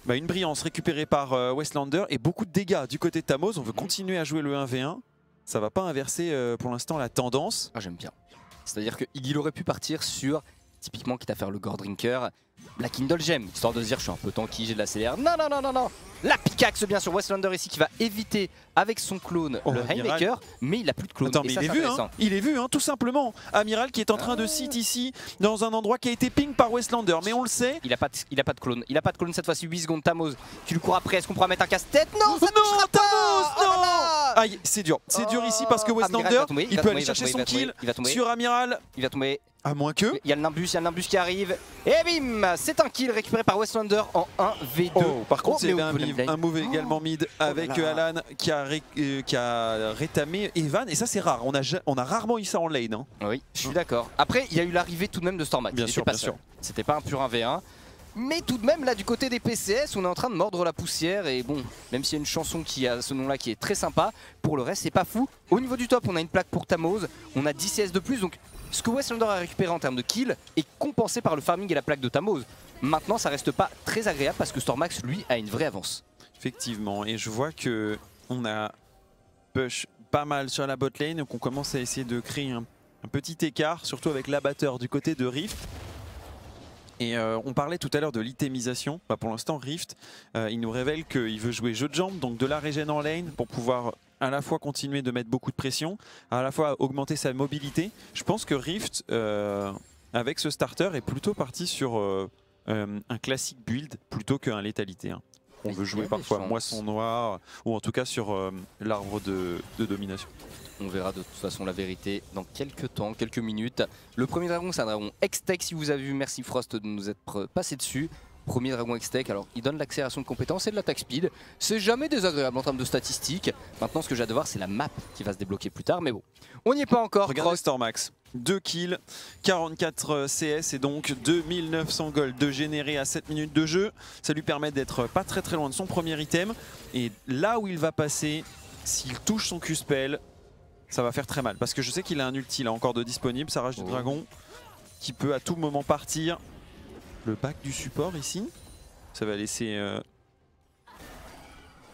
brillance récupérée par Westlander et beaucoup de dégâts du côté de Tamoz. On veut continuer à jouer le 1v1. Ça va pas inverser pour l'instant la tendance. Ah, j'aime bien. C'est-à-dire qu'il aurait pu partir sur, typiquement, quitte à faire le Gore Drinker, la Kindle Gem, histoire de se dire je suis un peu tanky, j'ai de la CLR. Non. La pickaxe bien sur Westlander ici qui va éviter avec son clone le Haymaker, mais il a plus de clone. Attends, mais il est vu, tout simplement. Amiral qui est en train de sit ici dans un endroit qui a été ping par Westlander, mais on le sait. Il a pas de clone. Il a pas de clone cette fois-ci. 8 secondes. Tamoz qui lui court après. Est-ce qu'on pourra mettre un casse-tête? Non, ça touchera pas. Tamoz, non. Aïe, c'est dur ici parce que Westlander il peut aller chercher son kill sur Amiral. Il va tomber. À moins que... Il y a le Nimbus qui arrive. Et bim, c'est un kill récupéré par Westlander en 1v2. Oh, par contre, il y avait un move également mid avec Alan qui a rétamé Evan. Et ça, c'est rare. On a rarement eu ça en lane. Hein. Oui, je suis d'accord. Après, il y a eu l'arrivée tout de même de Stormax. Bien sûr. C'était pas un pur 1v1. Mais tout de même, là, du côté des PCS, on est en train de mordre la poussière. Et bon, même s'il y a une chanson qui a ce nom-là qui est très sympa, pour le reste, c'est pas fou. Au niveau du top, on a une plaque pour Tamoz. On a 10 CS de plus. Donc, ce que Westlander a récupéré en termes de kill est compensé par le farming et la plaque de Tamoz. Maintenant, ça reste pas très agréable parce que Stormax, lui, a une vraie avance. Effectivement, et je vois que on a push pas mal sur la bot lane, donc on commence à essayer de créer un petit écart, surtout avec l'abatteur du côté de Rift. Et on parlait tout à l'heure de l'itémisation. Pour l'instant, Rift, il nous révèle qu'il veut jouer jeu de jambes, donc de la régène en lane pour pouvoir à la fois continuer de mettre beaucoup de pression, à la fois augmenter sa mobilité. Je pense que Rift, avec ce starter, est plutôt parti sur un classique build plutôt qu'un létalité. Hein. On veut jouer parfois moisson noire ou en tout cas sur l'arbre de domination. On verra de toute façon la vérité dans quelques temps, quelques minutes. Le premier dragon, c'est un dragon X-Tech. Si vous avez vu, merci Frost de nous être passé dessus. Premier dragon X-Tech, alors il donne l'accélération de compétences et de l'attaque speed. C'est jamais désagréable en termes de statistiques. Maintenant, ce que j'ai hâte de voir, c'est la map qui va se débloquer plus tard. Mais bon, on n'y est pas encore. Regardez Stormax. 2 kills, 44 CS et donc 2900 gold de générer à 7 minutes de jeu. Ça lui permet d'être pas très loin de son premier item. Et là où il va passer, s'il touche son Q-Spell, ça va faire très mal. Parce que je sais qu'il a un ulti là encore de disponible, sa rage du dragon, qui peut à tout moment partir. Le bac du support ici, ça va laisser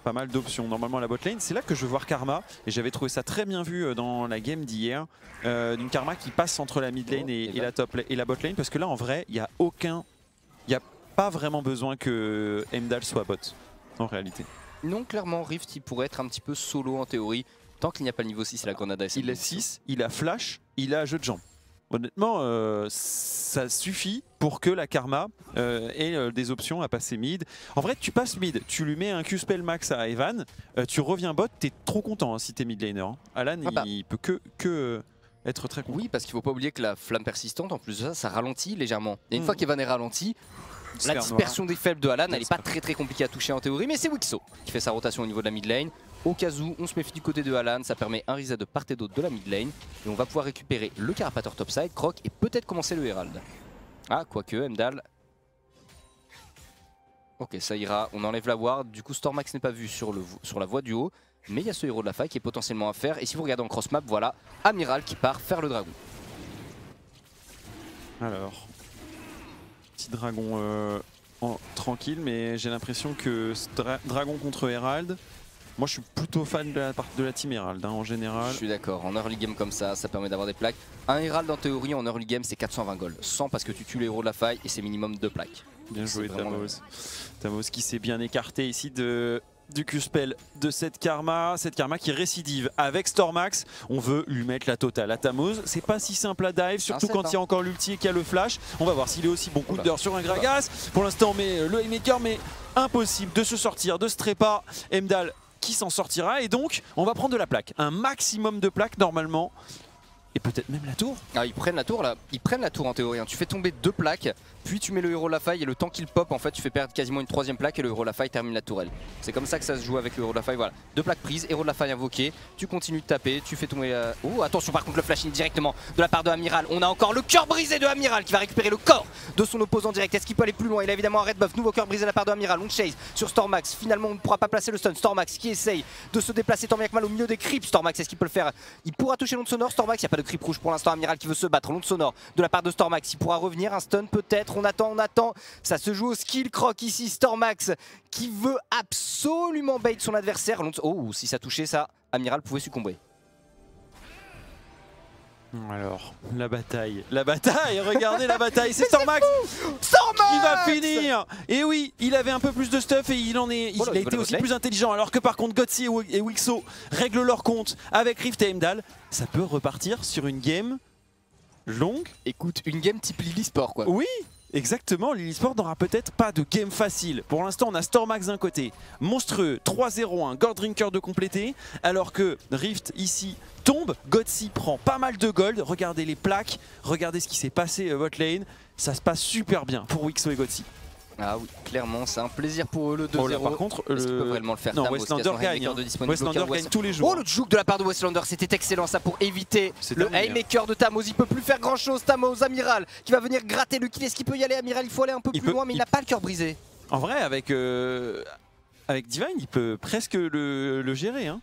pas mal d'options normalement à la botlane. C'est là que je veux voir Karma, et j'avais trouvé ça très bien vu dans la game d'hier, d'une Karma qui passe entre la mid lane et la top et la botlane, parce que là en vrai il n'y a pas vraiment besoin que Heimdall soit bot en réalité. Non, clairement Rift il pourrait être un petit peu solo en théorie, tant qu'il n'y a pas le niveau 6 et la grenade AS. Il a 6, il a flash, il a jeu de jambes. Honnêtement, ça suffit pour que la Karma ait des options à passer mid. En vrai, tu passes mid, tu lui mets un Q-Spell max à Evan, tu reviens bot, t'es trop content hein, si t'es mid laner. Hein. Alan, il peut que être très content. Oui, parce qu'il faut pas oublier que la flamme persistante, en plus de ça, ça ralentit légèrement. Et une fois qu'Evan est ralenti, la Sphère dispersion des faibles de Alan, elle est pas Sphère. très compliquée à toucher en théorie, mais c'est Wixo qui fait sa rotation au niveau de la mid lane. Au cas où, on se méfie du côté de Alan, ça permet un reset de part et d'autre de la mid lane. Et on va pouvoir récupérer le Carapateur topside, Croc, et peut-être commencer le Herald. Ah, quoique, Emdal. Ok, ça ira, on enlève la ward, du coup Stormax n'est pas vu sur la voie du haut. Mais il y a ce héros de la faille qui est potentiellement à faire. Et si vous regardez en cross map, voilà Amiral qui part faire le dragon. Alors, petit dragon tranquille, mais j'ai l'impression que ce dragon contre Herald, moi je suis plutôt fan de la team Herald en général. Je suis d'accord, en early game comme ça permet d'avoir des plaques. Un Herald en théorie en early game c'est 420 gold. 100 parce que tu tues les héros de la faille et c'est minimum 2 plaques. Bien joué vraiment Tamos. Tamos qui s'est bien écarté ici du Q-spell de cette Karma qui récidive avec Stormax. On veut lui mettre la totale à Tamos. C'est pas si simple à dive, surtout quand il y a encore l'ulti et qu'il y a le flash. On va voir s'il est aussi bon coup d'heure sur un Gragas. Pour l'instant, mais le Haymaker, mais impossible de se sortir de ce trépas. Emdal qui s'en sortira et donc on va prendre de la plaque. Un maximum de plaques normalement. Et peut-être même la tour. Ah, ils prennent la tour là, ils prennent la tour en théorie. Hein. Tu fais tomber 2 plaques, puis tu mets le héros de la faille et le temps qu'il pop, en fait, tu fais perdre quasiment une 3ème plaque et le héros de la faille termine la tourelle. C'est comme ça que ça se joue avec le héros de la faille. Voilà, 2 plaques prises, héros de la faille invoqué, tu continues de taper, tu fais tomber. Oh, attention par contre, le flashing directement de la part de Amiral. On a encore le cœur brisé de Amiral qui va récupérer le corps de son opposant direct. Est-ce qu'il peut aller plus loin? Il a évidemment un red buff. Nouveau cœur brisé de la part de Amiral. On chase sur Stormax. Finalement, on ne pourra pas placer le stun. Stormax qui essaye de se déplacer tant bien que mal au milieu des creeps. Stormax, est-ce qu'il peut le faire? Il pourra toucher l'onde sonore. Stormax, il n'y a pas de creep rouge pour l'instant. Amiral qui veut se battre. L'onde sonore de la part de Stormax. Il pourra revenir. Un stun peut-être. On attend. Ça se joue au skill Croc ici. Stormax qui veut absolument bait son adversaire. Oh, si ça touchait ça, Amiral pouvait succomber. Alors, la bataille, regardez la bataille, c'est Stormax Stormax qui va finir. Et oui, il avait un peu plus de stuff et il a été aussi plus intelligent. Alors que par contre, Godsey et Wixo règlent leur compte avec Rift et Emdal. Ça peut repartir sur une game longue. Écoute, une game type Lily Sport quoi. Oui, exactement, l'e-sport n'aura peut-être pas de game facile. Pour l'instant, on a Stormax d'un côté, monstrueux, 3-0-1, Goldrinker de compléter, alors que Rift ici tombe, Godsey prend pas mal de gold, regardez les plaques, regardez ce qui s'est passé bot lane, ça se passe super bien pour Wixo et Godsey. Ah oui, clairement, c'est un plaisir pour eux le 2-0. Oh là, par contre, est-ce qu'ils peuvent réellement le faire? Non, Westlander gagne. Westlander gagne tous les jours. Oh, le juke de la part de Westlander, c'était excellent ça pour éviter le haymaker de Tamos. Il peut plus faire grand chose. Tamos, Amiral qui va venir gratter le kill. Est-ce qu'il peut y aller? Amiral, il faut aller un peu plus loin, mais il n'a pas le cœur brisé. En vrai, avec Divine, il peut presque le gérer. Hein.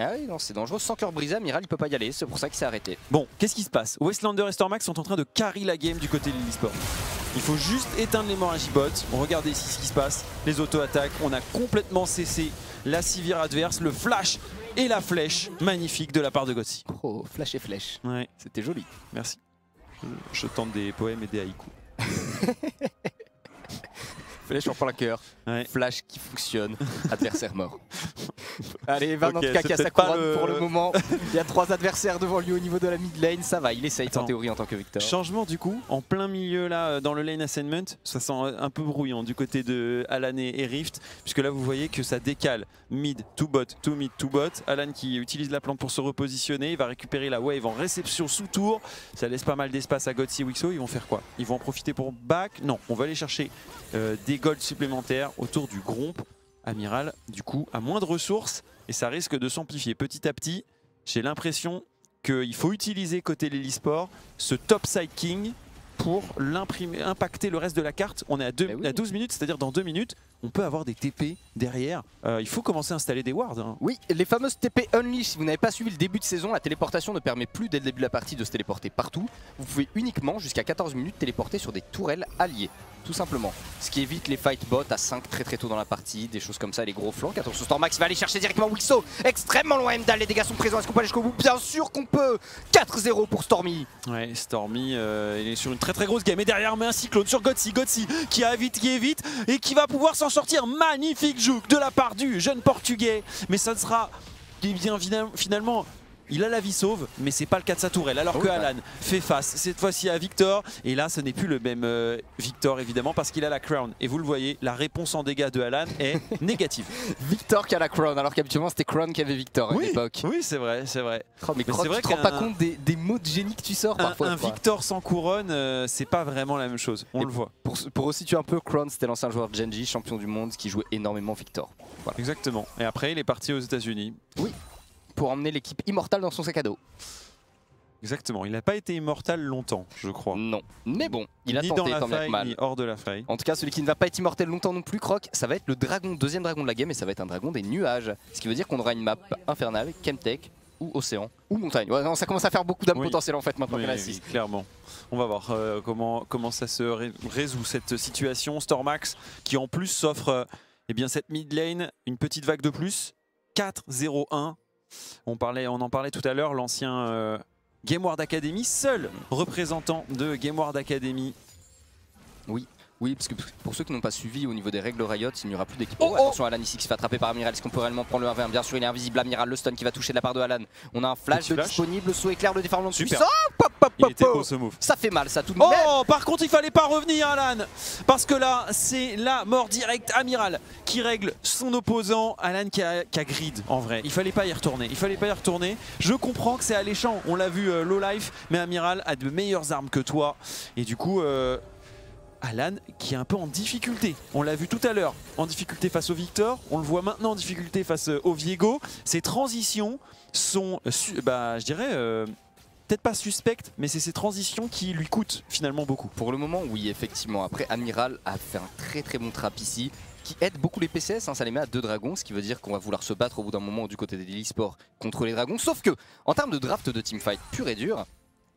Ah oui, non, c'est dangereux. Sans cœur brisé, Amiral, il peut pas y aller. C'est pour ça qu'il s'est arrêté. Bon, qu'est-ce qui se passe? Westlander et Stormax sont en train de carry la game du côté de l'e-sport. Il faut juste éteindre l'hémorragie bot. Regardez ici ce qui se passe. Les auto-attaques. On a complètement cessé la civire adverse, le flash et la flèche magnifique de la part de Godsey. Oh, flash et flèche. Ouais. C'était joli. Merci. Je tente des poèmes et des haïkus. Flèche en plein cœur. Ouais. Flash qui fonctionne. Adversaire mort. Allez, Van en tout Ok, cas c'est qui a sa peut-être pas couronne le- pour le moment. Il y a 3 adversaires devant lui au niveau de la mid lane. Ça va, il essaye en Attends. théorie en tant que Victor. Changement du coup, en plein milieu là, dans le lane assignment, ça sent un peu brouillon du côté de Alan et Rift, puisque là vous voyez que ça décale mid to bot, to mid to bot. Alan qui utilise la plante pour se repositionner, il va récupérer la wave en réception sous tour, ça laisse pas mal d'espace à Godsey et Wixo. Ils vont faire quoi? Ils vont en profiter pour back? Non, on va aller chercher des golds supplémentaires autour du Gromp. Amiral du coup a moins de ressources et ça risque de s'amplifier petit à petit. J'ai l'impression qu'il faut utiliser côté l'e-sport ce topside king pour impacter le reste de la carte. On est à 12 minutes, c'est-à-dire dans 2 minutes, on peut avoir des TP derrière. Il faut commencer à installer des wards. Hein. Oui, les fameuses TP Unleash. Si vous n'avez pas suivi le début de saison, la téléportation ne permet plus dès le début de la partie de se téléporter partout. Vous pouvez uniquement, jusqu'à 14 minutes, téléporter sur des tourelles alliées. Tout simplement. Ce qui évite les fight bots à 5 très tôt dans la partie, des choses comme ça, les gros flancs. Attention, Stormax va aller chercher directement Wixo. Extrêmement loin, Emdal, les dégâts sont présents. Est-ce qu'on peut aller jusqu'au bout? Bien sûr qu'on peut. 4-0 pour Stormy. Ouais, Stormy, il est sur une très grosse game. Et derrière, on met un cyclone sur Godsey. Godsey qui évite et qui va pouvoir s'en sortir. Magnifique juke de la part du jeune portugais. Mais ça ne sera finalement il a la vie sauve, mais c'est pas le cas de sa tourelle. Alors que Alan fait face cette fois-ci à Victor, et là ce n'est plus le même Victor évidemment parce qu'il a la crown. Et vous le voyez, la réponse en dégâts de Alan est négative. Victor qui a la crown, alors qu'habituellement c'était crown qui avait Victor à l'époque. Oui, c'est vrai, c'est vrai. Oh, mais Croc, tu te rends pas compte des mots de génie que tu sors parfois. Un Victor sans couronne, c'est pas vraiment la même chose, on le voit. Pour resituer un peu, Crown c'était l'ancien joueur de Genji, champion du monde, qui jouait énormément Victor. Voilà. Exactement. Et après il est parti aux États-Unis. Oui. Pour emmener l'équipe immortale dans son sac à dos. Exactement, il n'a pas été immortal longtemps, je crois. Non, mais bon, il a ni tenté dans la tant bien que faille, mal. ni hors de la faille. En tout cas, celui qui ne va pas être immortel longtemps non plus, Croc, ça va être le dragon, deuxième dragon de la game, et ça va être un dragon des nuages. Ce qui veut dire qu'on aura une map infernale, Chemtech, ou océan, ou montagne. Ouais, non, ça commence à faire beaucoup d'âmes potentielles en fait maintenant qu'il y en a 6. Clairement. On va voir comment ça se résout cette situation. Stormax qui en plus s'offre eh bien cette mid lane, une petite vague de plus. 4-0-1. On en parlait tout à l'heure, l'ancien Gameward Academy, seul représentant de Gameward Academy. Oui, parce que pour ceux qui n'ont pas suivi au niveau des règles Riot, il n'y aura plus d'équipe. Attention, Alan ici qui se fait attraper par Amiral. Est-ce qu'on peut réellement prendre le 1v1? Bien sûr, il est invisible. Amiral, le stun qui va toucher de la part de Alan. On a un flash disponible, le saut éclair, le déferlement de puissance. Il était beau ce move. Ça fait mal, ça tout de même. Oh, par contre, il fallait pas revenir, Alan, parce que là, c'est la mort directe. Amiral qui règle son opposant. Alan qui a grid en vrai. Il fallait pas y retourner. Je comprends que c'est alléchant. On l'a vu low life, mais Amiral a de meilleures armes que toi. Et du coup. Alan qui est un peu en difficulté, on l'a vu tout à l'heure, en difficulté face au Victor, on le voit maintenant en difficulté face au Viego. Ses transitions sont, je dirais, peut-être pas suspectes, mais c'est ces transitions qui lui coûtent finalement beaucoup. Pour le moment, oui, effectivement. Après, Amiral a fait un très très bon trap ici, qui aide beaucoup les PCS, ça les met à 2 dragons, ce qui veut dire qu'on va vouloir se battre au bout d'un moment du côté des e-sports contre les dragons. Sauf que, en termes de draft de teamfight pur et dur,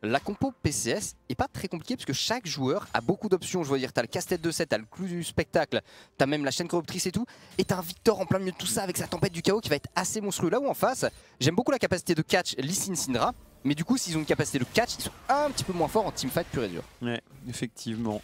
la compo PCS est pas très compliquée parce que chaque joueur a beaucoup d'options. Je veux dire, t'as le casse-tête de 7, t'as le clou du spectacle, t'as même la chaîne corruptrice et tout. Et t'as un Victor en plein milieu de tout ça avec sa tempête du chaos qui va être assez monstrueux. Là où en face, j'aime beaucoup la capacité de catch Lee Sin Syndra. Mais du coup, s'ils ont une capacité de catch, ils sont un petit peu moins forts en teamfight pur et dur. Ouais, effectivement.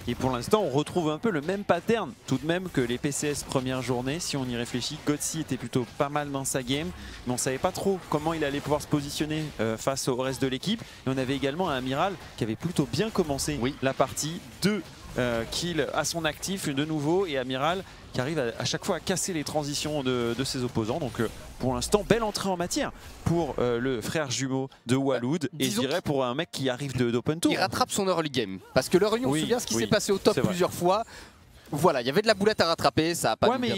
Et pour l'instant, on retrouve un peu le même pattern, tout de même que les PCS première journée. Si on y réfléchit, Gotsi était plutôt pas mal dans sa game, mais on savait pas trop comment il allait pouvoir se positionner face au reste de l'équipe. Et on avait également un Amiral qui avait plutôt bien commencé la partie, 2 kills à son actif de nouveau, et Amiral qui arrive à chaque fois à casser les transitions de ses opposants. Donc pour l'instant, belle entrée en matière pour le frère jumeau de Waloud, et je dirais pour un mec qui arrive d'Open Tour. Il rattrape son early game, parce que l'early, on se souvient ce qui s'est passé au top plusieurs fois. Voilà, il y avait de la boulette à rattraper, ça a pas mais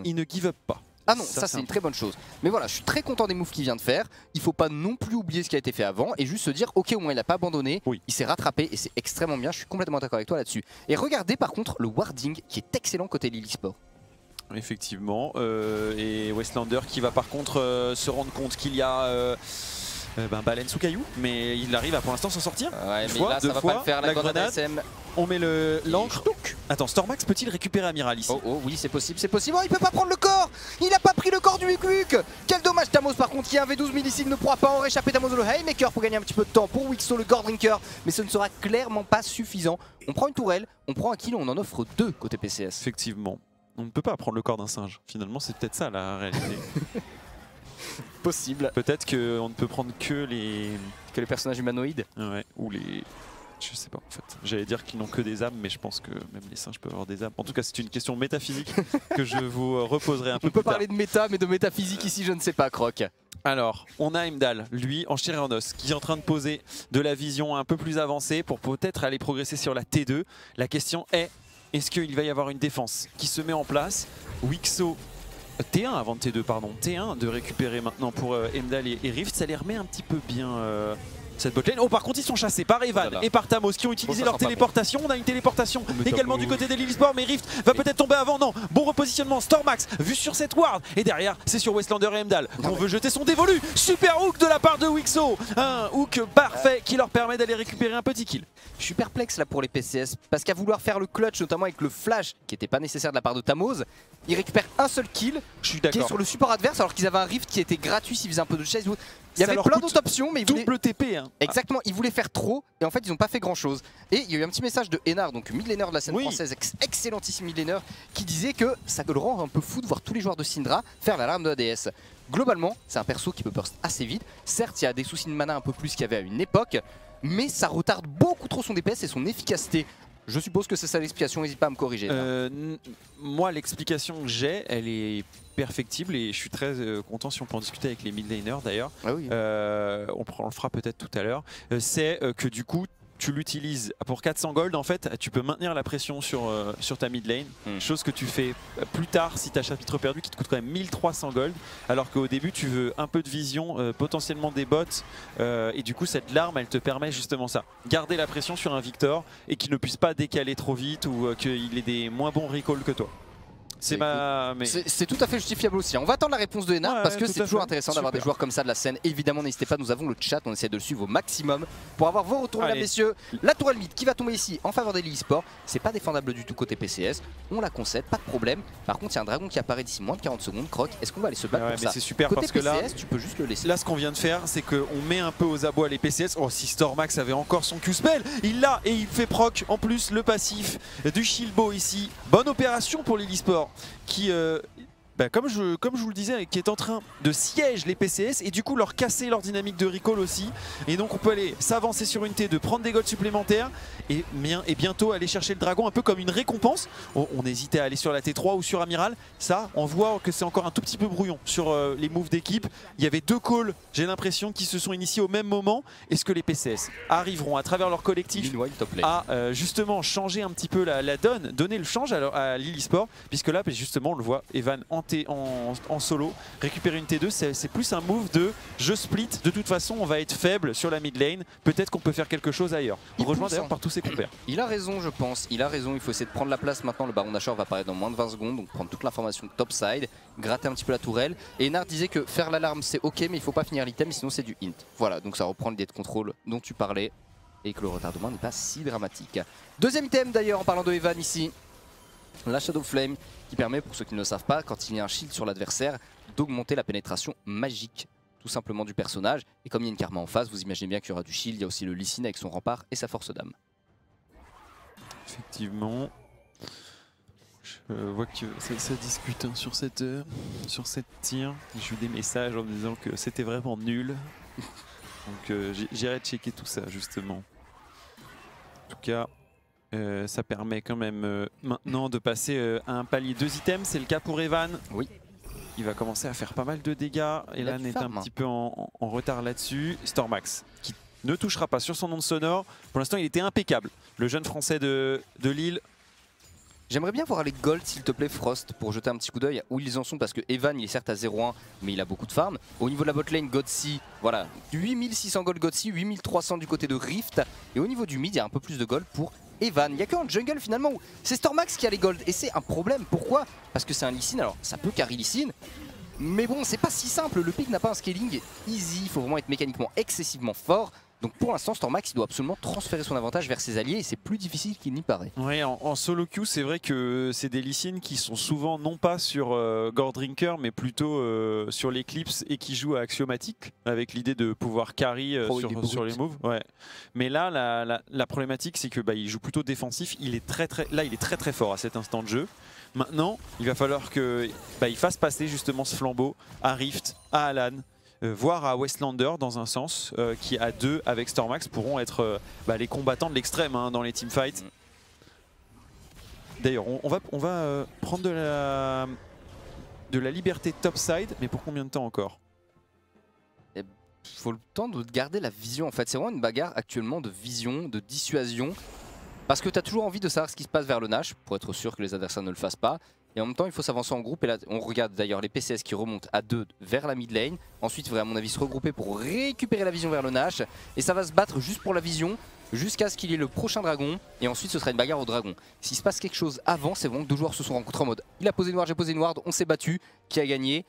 il ne give up pas. Ah non, ça c'est une très bonne chose. Mais voilà, je suis très content des moves qu'il vient de faire. Il faut pas non plus oublier ce qui a été fait avant et juste se dire, ok, au moins il a pas abandonné, il s'est rattrapé et c'est extrêmement bien. Je suis complètement d'accord avec toi là-dessus. Et regardez par contre le warding qui est excellent côté Lily Sport. Effectivement, et Westlander qui va par contre se rendre compte qu'il y a baleine sous caillou, mais il arrive à pour l'instant s'en sortir. Ouais, mais là ça va pas le faire, la grenade SM. On met l'encre. Attends, Stormax peut-il récupérer Amiral ici? Oh oui, c'est possible, c'est possible. Oh, il peut pas prendre le corps. Il a pas pris le corps du Wikuk. Quel dommage. Tamos par contre qui a un V12 millicile ne pourra pas en réchapper. Tamos le Haymaker pour gagner un petit peu de temps pour Wixo le Gore Drinker, mais ce ne sera clairement pas suffisant. On prend une tourelle, on prend un kill, on en offre 2 côté PCS. Effectivement, on ne peut pas prendre le corps d'un singe. Finalement, c'est peut-être ça la réalité. Possible. Peut-être qu'on ne peut prendre que les personnages humanoïdes. Ouais, ou les... Je sais pas en fait. J'allais dire qu'ils n'ont que des âmes, mais je pense que même les singes peuvent avoir des âmes. En tout cas, c'est une question métaphysique que je vous reposerai un peu plus tard. On peut parler de méta, mais de métaphysique ici, je ne sais pas, Croc. Alors, on a Heimdall, lui, en chair et en os, qui est en train de poser de la vision un peu plus avancée pour peut-être aller progresser sur la T2. La question est-ce qu'il va y avoir une défense qui se met en place? Wixo T1 avant de T2, pardon. T1 de récupérer maintenant pour Heimdall et Rift. Ça les remet un petit peu bien cette botlane. Oh, par contre, ils sont chassés par Evan et par Tamos qui ont utilisé leur téléportation. On a une téléportation également du côté des Lilisport, mais Rift va peut-être tomber avant. Non, bon repositionnement. Stormax vu sur cette ward. Et derrière, c'est sur Westlander et Heimdall qu'on veut jeter son dévolu. Super hook de la part de Wixo. Un hook parfait qui leur permet d'aller récupérer un petit kill. Je suis perplexe là pour les PCS parce qu'à vouloir faire le clutch, notamment avec le flash qui n'était pas nécessaire de la part de Tamos, ils récupèrent un seul kill qui est sur le support adverse alors qu'ils avaient un Rift qui était gratuit s'ils faisaient un peu de chase. Il y avait plein d'autres options, mais ils voulaient... Double TP hein. Exactement, ils voulaient faire trop et en fait ils n'ont pas fait grand chose. Et il y a eu un petit message de Hénard, donc mid-laner de la scène française, excellentissime mid-laner, qui disait que ça le rend un peu fou de voir tous les joueurs de Syndra faire l'alarme de ADS. Globalement, c'est un perso qui peut burst assez vite. Certes, il y a des soucis de mana un peu plus qu'il y avait à une époque, mais ça retarde beaucoup trop son DPS et son efficacité. Je suppose que c'est ça l'explication, n'hésite pas à me corriger. Moi, l'explication que j'ai, elle est perfectible et je suis très content si on peut en discuter avec les mid laners d'ailleurs. Ah oui. On le fera peut-être tout à l'heure. C'est que du coup, tu l'utilises pour 400 gold, en fait, tu peux maintenir la pression sur ta mid lane, chose que tu fais plus tard si tu as chapitre perdu qui te coûte quand même 1300 gold, alors qu'au début tu veux un peu de vision, potentiellement des bots, et du coup cette larme elle te permet justement ça, garder la pression sur un Victor et qu'il ne puisse pas décaler trop vite ou qu'il ait des moins bons recalls que toi. C'est tout à fait justifiable aussi. On va attendre la réponse de Ennard parce que c'est toujours intéressant d'avoir des Super. joueurs comme ça de la scène. Évidemment, n'hésitez pas, nous avons le chat, on essaie de le suivre au maximum pour avoir vos retours, mesdames, messieurs. La tourelle mid qui va tomber ici en faveur des e-sport. C'est pas défendable du tout côté PCS. On la concède, pas de problème. Par contre, il y a un dragon qui apparaît d'ici moins de 40 secondes. Croc, est-ce qu'on va aller se battre pour ça? C'est super côté parce que PCS, là, tu peux juste le laisser. Là, ce qu'on vient de faire, c'est qu'on met un peu aux abois les PCS. Oh, si Stormax avait encore son Q-Spell, il l'a et il fait proc. En plus, le passif du Shilbo ici. Bonne opération pour l'e-sport qui, comme je vous le disais, qui est en train de siège les PCS et du coup leur casser leur dynamique de recall aussi. Et donc on peut aller s'avancer sur une T2, prendre des golds supplémentaires et bientôt aller chercher le dragon un peu comme une récompense. On hésitait à aller sur la T3 ou sur Amiral. Ça, on voit que c'est encore un tout petit peu brouillon sur les moves d'équipe. Il y avait 2 calls, j'ai l'impression, qui se sont initiés au même moment. Est-ce que les PCS arriveront à travers leur collectif à justement changer un petit peu la donne, donner le change à l'e-sport, puisque là justement on le voit, Evan en solo, récupérer une T2, c'est plus un move de je split, de toute façon on va être faible sur la mid lane, peut-être qu'on peut faire quelque chose ailleurs. On rejoint d'ailleurs par tous ses compères. Il a raison, je pense, il a raison, il faut essayer de prendre la place maintenant. Le Baron Nashor va apparaître dans moins de 20 secondes, donc prendre toute l'information topside, gratter un petit peu la tourelle. Et Ennard disait que faire l'alarme c'est ok, mais il faut pas finir l'item, sinon c'est du int. Voilà, donc ça reprend l'idée de contrôle dont tu parlais et que le retardement n'est pas si dramatique. Deuxième item d'ailleurs en parlant de Evan ici. La Shadow Flame qui permet, pour ceux qui ne le savent pas, quand il y a un shield sur l'adversaire, d'augmenter la pénétration magique tout simplement du personnage. Et comme il y a une karma en face, vous imaginez bien qu'il y aura du shield, il y a aussi le Lee Sin avec son rempart et sa force d'âme. Effectivement. Je vois que ça discute sur cette tir. J'ai eu des messages en me disant que c'était vraiment nul. Donc j'irai checker tout ça justement. En tout cas, ça permet quand même maintenant de passer à un palier 2 items. C'est le cas pour Evan. Oui. Il va commencer à faire pas mal de dégâts. Elan est un petit peu en retard là-dessus. Stormax qui ne touchera pas sur son onde sonore. Pour l'instant, il était impeccable. Le jeune français de Lille. J'aimerais bien voir les golds s'il te plaît Frost pour jeter un petit coup d'œil où ils en sont parce que Evan il est certes à 0-1 mais il a beaucoup de farm. Au niveau de la botlane Godsey, voilà, 8600 gold Godsey, 8300 du côté de Rift et au niveau du mid il y a un peu plus de gold pour Evan. Il n'y a qu'en jungle finalement où c'est Stormax qui a les gold et c'est un problème. Pourquoi? Parce que c'est un Lee Sin, alors ça peut carry Lee Sin mais bon c'est pas si simple, le pick n'a pas un scaling easy, il faut vraiment être mécaniquement excessivement fort. Donc pour l'instant Stormax il doit absolument transférer son avantage vers ses alliés et c'est plus difficile qu'il n'y paraît. Oui, en solo queue c'est vrai que c'est des Lee Sin qui sont souvent non pas sur Gordrinker mais plutôt sur l'Eclipse et qui jouent à Axiomatique avec l'idée de pouvoir carry sur les moves. Ouais. Mais là la problématique c'est que il joue plutôt défensif, il est très fort à cet instant de jeu. Maintenant il va falloir qu'il fasse passer justement ce flambeau à Rift, à Alan. Voire à Westlander dans un sens, qui à 2 avec Stormax pourront être les combattants de l'extrême dans les teamfights. D'ailleurs on va prendre de la liberté topside, mais pour combien de temps encore? Il faut le temps de garder la vision en fait, c'est vraiment une bagarre actuellement de vision, de dissuasion. Parce que tu as toujours envie de savoir ce qui se passe vers le Nash, pour être sûr que les adversaires ne le fassent pas. Et en même temps, il faut s'avancer en groupe. Et là, on regarde d'ailleurs les PCS qui remontent à 2 vers la mid lane. Ensuite, il faudrait à mon avis se regrouper pour récupérer la vision vers le Nash. Et ça va se battre juste pour la vision, jusqu'à ce qu'il y ait le prochain dragon. Et ensuite, ce sera une bagarre au dragon. S'il se passe quelque chose avant, c'est bon que 2 joueurs se sont rencontrés en mode il a posé noir, j'ai posé noir, on s'est battu, qui a gagné?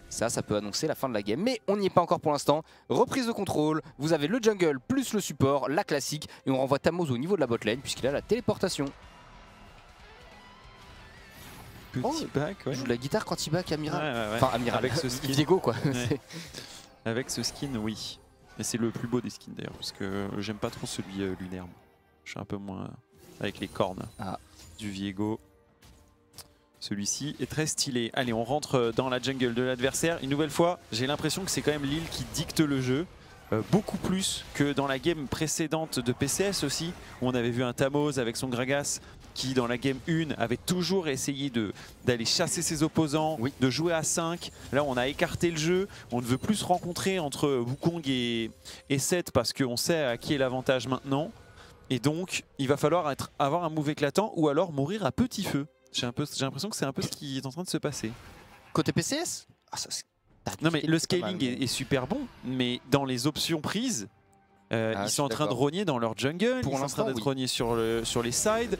Ça peut annoncer la fin de la game, mais on n'y est pas encore pour l'instant. Reprise de contrôle, vous avez le jungle plus le support, la classique, et on renvoie Tammuz au niveau de la botlane puisqu'il a la téléportation. Petit back, ouais. Je joue de la guitare quand il back Amiral. Ouais. Enfin Amiral, avec ce skin. Diego quoi. Ouais. Avec ce skin, oui. Et c'est le plus beau des skins d'ailleurs, parce que j'aime pas trop celui lunaire. Je suis un peu moins avec les cornes du Viego. Celui-ci est très stylé. Allez, on rentre dans la jungle de l'adversaire. Une nouvelle fois, j'ai l'impression que c'est quand même Lille qui dicte le jeu. Beaucoup plus que dans la game précédente de PCS aussi, où on avait vu un Tamoz avec son Gragas qui dans la game 1 avait toujours essayé d'aller chasser ses opposants, de jouer à 5. Là on a écarté le jeu, on ne veut plus se rencontrer entre Wukong et Seth parce qu'on sait à qui est l'avantage maintenant. Et donc il va falloir avoir un move éclatant ou alors mourir à petit feu. J'ai l'impression que c'est un peu ce qui est en train de se passer. Côté PCS, non mais le scaling est super bon, mais dans les options prises, ils sont en train de rogner dans leur jungle, ils sont en train d'être rognés sur les sides.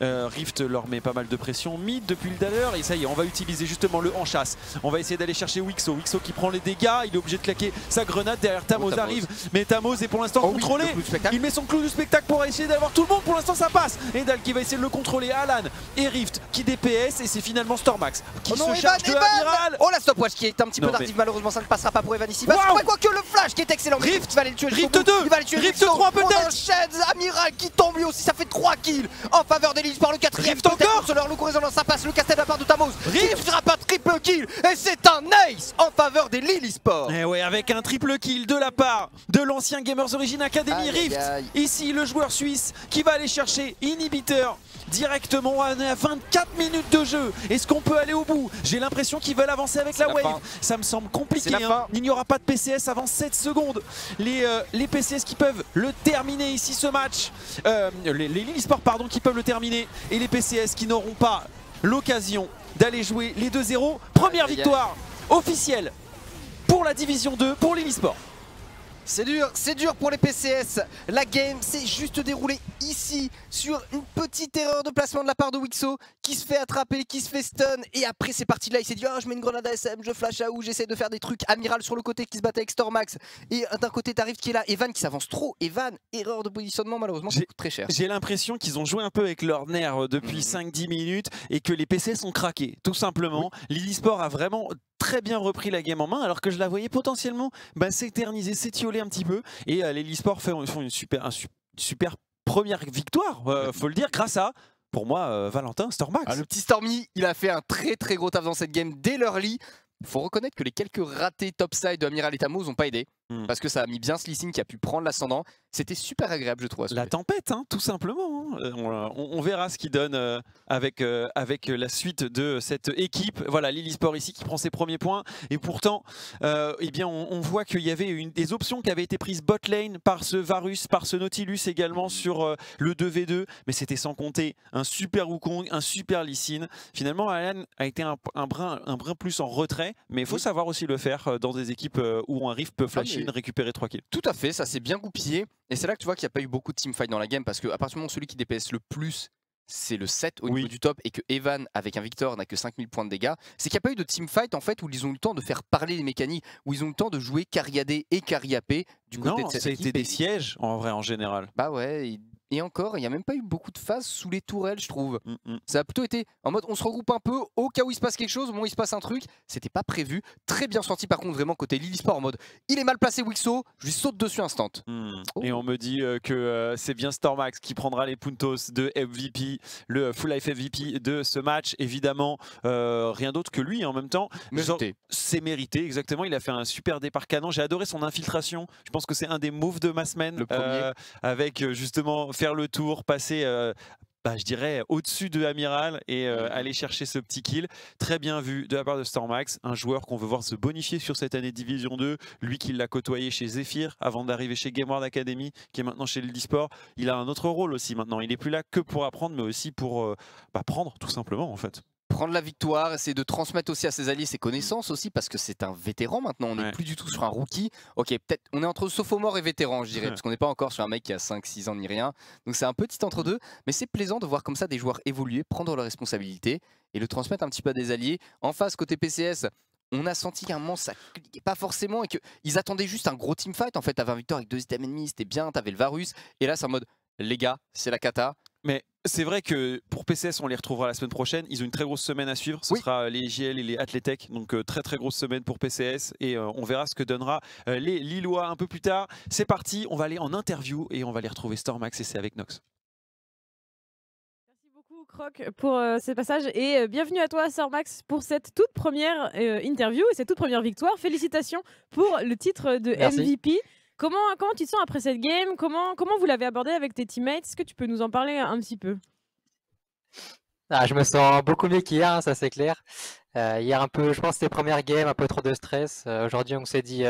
Rift leur met pas mal de pression mid depuis le d'ailleurs et ça y est, on va utiliser justement le en chasse. On va essayer d'aller chercher Wixo. Wixo qui prend les dégâts, il est obligé de claquer sa grenade derrière Tamoz arrive, mais Tamoz est pour l'instant contrôlé. Il met son clou du spectacle pour essayer d'avoir tout le monde, pour l'instant ça passe. Edal qui va essayer de le contrôler, Alan et Rift qui DPS et c'est finalement Stormax qui se charge de Amiral. Oh la stopwatch qui est un petit peu tardive, malheureusement ça ne passera pas pour Evan ici. Quoi que le flash qui est excellent. Rift va aller le tuer. Rift 2, il va aller tuer Rift 3 peut-être. Amiral qui tombe lui aussi, ça fait 3 kills en faveur d'Elise par le 4ème. Rift encore. Sur leur look horizontal, ça passe le casse-tête de la part de Tamoz. Rift sera pas triple kill et c'est un ace en faveur des Lille Esports. Et ouais, avec un triple kill de la part de l'ancien Gamers Origin Academy. Rift, ici le joueur suisse qui va aller chercher Inhibiteur directement. On est à 24 minutes de jeu. Est-ce qu'on peut aller au bout? J'ai l'impression qu'ils veulent avancer avec la wave. Ça me semble compliqué. Il n'y aura pas de PCS avant 7 secondes. Les PCS qui peuvent le terminer ici ce match. Les Lille Esports pardon qui peuvent le terminer. Et les PCS qui n'auront pas l'occasion d'aller jouer les 2-0. Première victoire officielle pour la division 2 pour Lille Esports. C'est dur pour les PCS. La game s'est juste déroulée ici sur une petite erreur de placement de la part de Wixo qui se fait attraper, qui se fait stun. Et après c'est parti là, il s'est dit oh, je mets une grenade ASM, je flash à où, j'essaie de faire des trucs. Amiral sur le côté qui se battait avec Stormax. Et d'un côté t'arrives qui est là, Evan qui s'avance trop. Evan, erreur de positionnement, malheureusement ça coûte très cher. J'ai l'impression qu'ils ont joué un peu avec leur nerf depuis 5-10 minutes et que les PCS ont craqué, tout simplement. Lille Esports a vraiment très bien repris la game en main alors que je la voyais potentiellement s'éterniser, s'étioler un petit peu et les Lille Esports font une super première victoire, faut le dire, grâce à, pour moi, Valentin Stormax. Le petit Stormy, il a fait un très gros taf dans cette game dès l'early. Il faut reconnaître que les quelques ratés topside de Amiral et Tamoz n'ont pas aidé. Parce que ça a mis bien Slicing qui a pu prendre l'ascendant. C'était super agréable, je trouve. La tempête, hein, tout simplement. On verra ce qu'il donne avec la suite de cette équipe. Voilà, Lille Esports ici qui prend ses premiers points. Et pourtant, eh bien, on voit qu'il y avait des options qui avaient été prises bot lane par ce Varus, par ce Nautilus également sur le 2v2. Mais c'était sans compter un super Wukong, un super Lee Sin. Finalement, Alan a été un brin plus en retrait. Mais il faut savoir aussi le faire dans des équipes où un Rift peut flasher, récupérer 3 kills. Tout à fait, ça s'est bien goupillé. Et c'est là que tu vois qu'il n'y a pas eu beaucoup de teamfight dans la game parce qu'à partir du moment où celui qui DPS le plus, c'est le 7 au niveau du top et que Evan avec un Victor n'a que 5000 points de dégâts, c'est qu'il n'y a pas eu de teamfight en fait où ils ont eu le temps de faire parler les mécaniques, où ils ont eu le temps de jouer carry AD et carry AP du côté de cette équipe. Ça a été des sièges en vrai en général. Bah ouais, et encore, il n'y a même pas eu beaucoup de phases sous les tourelles, je trouve. Ça a plutôt été en mode on se regroupe un peu au cas où il se passe quelque chose, au moment où il se passe un truc. C'était pas prévu. Très bien sorti par contre, vraiment côté Lille Esports en mode il est mal placé Wixo, je lui saute dessus instant. Et on me dit que c'est bien Stormax qui prendra les puntos de MVP, le full life MVP de ce match. Évidemment, rien d'autre que lui en même temps. C'est mérité, exactement. Il a fait un super départ canon. J'ai adoré son infiltration. Je pense que c'est un des moves de ma semaine. Le premier. Avec justement faire le tour, passer je dirais au-dessus de Amiral et aller chercher ce petit kill. Très bien vu de la part de Stormax, un joueur qu'on veut voir se bonifier sur cette année de Division 2. Lui qui l'a côtoyé chez Zephyr avant d'arriver chez GameWorld Academy, qui est maintenant chez Lille Esports. Il a un autre rôle aussi maintenant. Il n'est plus là que pour apprendre, mais aussi pour prendre tout simplement en fait. Prendre la victoire, essayer de transmettre aussi à ses alliés ses connaissances aussi parce que c'est un vétéran maintenant, on n'est plus du tout sur un rookie. Ok, peut-être on est entre sophomore et vétéran je dirais, parce qu'on n'est pas encore sur un mec qui a 5-6 ans ni rien. Donc c'est un petit entre-deux, mais c'est plaisant de voir comme ça des joueurs évoluer, prendre leurs responsabilités et le transmettre un petit peu à des alliés. En face, côté PCS, on a senti qu'à un moment ça cliquait pas forcément et qu'ils attendaient juste un gros teamfight. En fait, t'avais un Victor avec 2 items ennemis, c'était bien, t'avais le Varus, et là c'est en mode les gars, c'est la cata. Mais c'est vrai que pour PCS, on les retrouvera la semaine prochaine. Ils ont une très grosse semaine à suivre. Ce sera les JL et les Athletech. Donc très grosse semaine pour PCS. Et on verra ce que donnera les Lillois un peu plus tard. C'est parti, on va aller en interview et on va aller retrouver Stormax et c'est avec Nox. Croc pour ce passage et bienvenue à toi Sormax pour cette toute première interview et cette toute première victoire. Félicitations pour le titre de Merci. MVP. Comment tu te sens après cette game? Comment vous l'avez abordé avec tes teammates? Est-ce que tu peux nous en parler un petit peu? Je me sens beaucoup mieux qu'hier, hein, ça c'est clair. Hier un peu, je pense que c'était première game, un peu trop de stress. Aujourd'hui on s'est dit,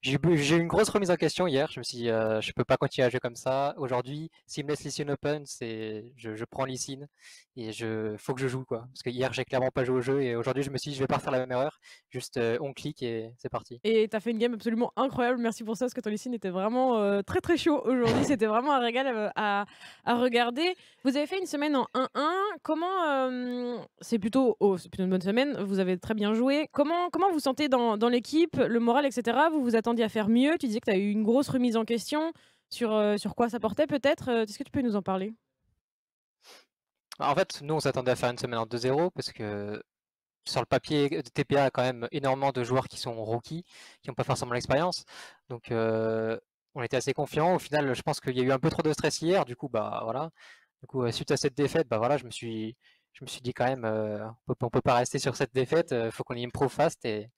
j'ai eu une grosse remise en question hier. Je me suis dit, je peux pas continuer à jouer comme ça. Aujourd'hui, s'il me laisse Lee Sin open, je prends Lee Sin et faut que je joue quoi. Parce que hier j'ai clairement pas joué au jeu et aujourd'hui je me suis dit je vais pas refaire la même erreur. Juste on clique et c'est parti. Et tu as fait une game absolument incroyable. Merci pour ça parce que ton Lee Sin était vraiment très très chaud aujourd'hui. C'était vraiment un régal à regarder. Vous avez fait une semaine en 1-1. Comment c'est plutôt une bonne semaine. Vous avez très bien joué. Comment vous sentez dans l'équipe, le moral, etc. Vous vous attendiez à faire mieux. Tu disais que tu as eu une grosse remise en question sur quoi ça portait peut-être. Est-ce que tu peux nous en parler? En fait, nous on s'attendait à faire une semaine en 2-0 parce que sur le papier, TPA a quand même énormément de joueurs qui sont rookies, qui n'ont pas forcément l'expérience. Donc on était assez confiants. Au final, je pense qu'il y a eu un peu trop de stress hier. Du coup, bah voilà. Du coup, suite à cette défaite, bah voilà, je me suis dit quand même, on peut pas rester sur cette défaite. Faut qu'on y improve fast et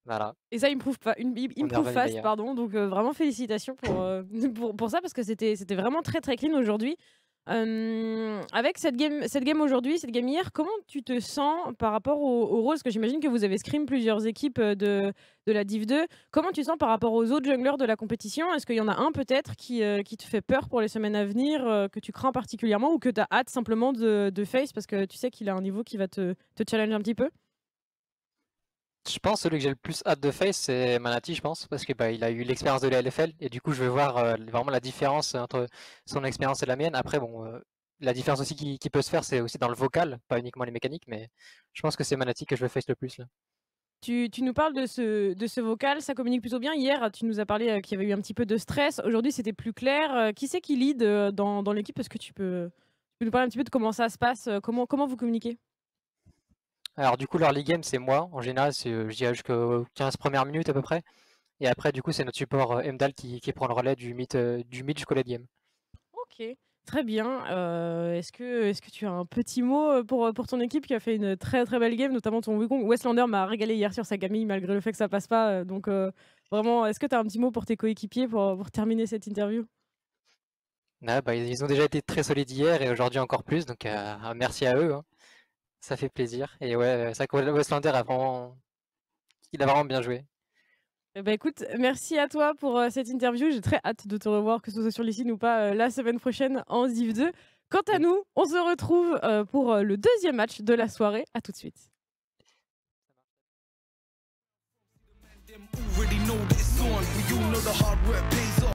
voilà. Et ça, improve fast, meilleur. pardon. Donc vraiment félicitations pour ça parce que c'était vraiment très très clean aujourd'hui. Avec cette game aujourd'hui, cette game hier, comment tu te sens par rapport au rôle? Parce que j'imagine que vous avez scrim plusieurs équipes de la Div 2. Comment tu te sens par rapport aux autres junglers de la compétition? Est-ce qu'il y en a un peut-être qui te fait peur pour les semaines à venir, que tu crains particulièrement ou que tu as hâte simplement de face parce que tu sais qu'il a un niveau qui va te challenge un petit peu? Je pense celui que j'ai le plus hâte de face, c'est Manati, je pense, parce que bah, il a eu l'expérience de la LFL et du coup je veux voir vraiment la différence entre son expérience et la mienne. Après bon, la différence aussi qui peut se faire, c'est aussi dans le vocal, pas uniquement les mécaniques, mais je pense que c'est Manati que je veux face le plus là. Tu nous parles de ce vocal, ça communique plutôt bien. Hier, tu nous as parlé qu'il y avait eu un petit peu de stress. Aujourd'hui, c'était plus clair. Qui c'est qui lead dans l'équipe? Est-ce que tu peux nous parler un petit peu de comment ça se passe? Comment vous communiquez? Alors du coup l'early game c'est moi, en général c'est je dirais jusqu'aux 15 premières minutes à peu près. Et après du coup c'est notre support Emdal qui prend le relais du mid jusqu'au late game. Ok, très bien. Est-ce que tu as un petit mot pour ton équipe qui a fait une très très belle game, notamment ton Wukong? Westlander m'a régalé hier sur sa gaming malgré le fait que ça passe pas. Donc vraiment, est-ce que tu as un petit mot pour tes coéquipiers pour terminer cette interview? Bah, ils ont déjà été très solides hier et aujourd'hui encore plus, donc merci à eux, hein. Ça fait plaisir. Et ouais, c'est vrai que Westlander il a vraiment bien joué. Bah écoute, merci à toi pour cette interview. J'ai très hâte de te revoir, que ce soit sur Lee Sin ou pas, la semaine prochaine en Div 2. Quant à nous, on se retrouve pour le deuxième match de la soirée. À tout de suite.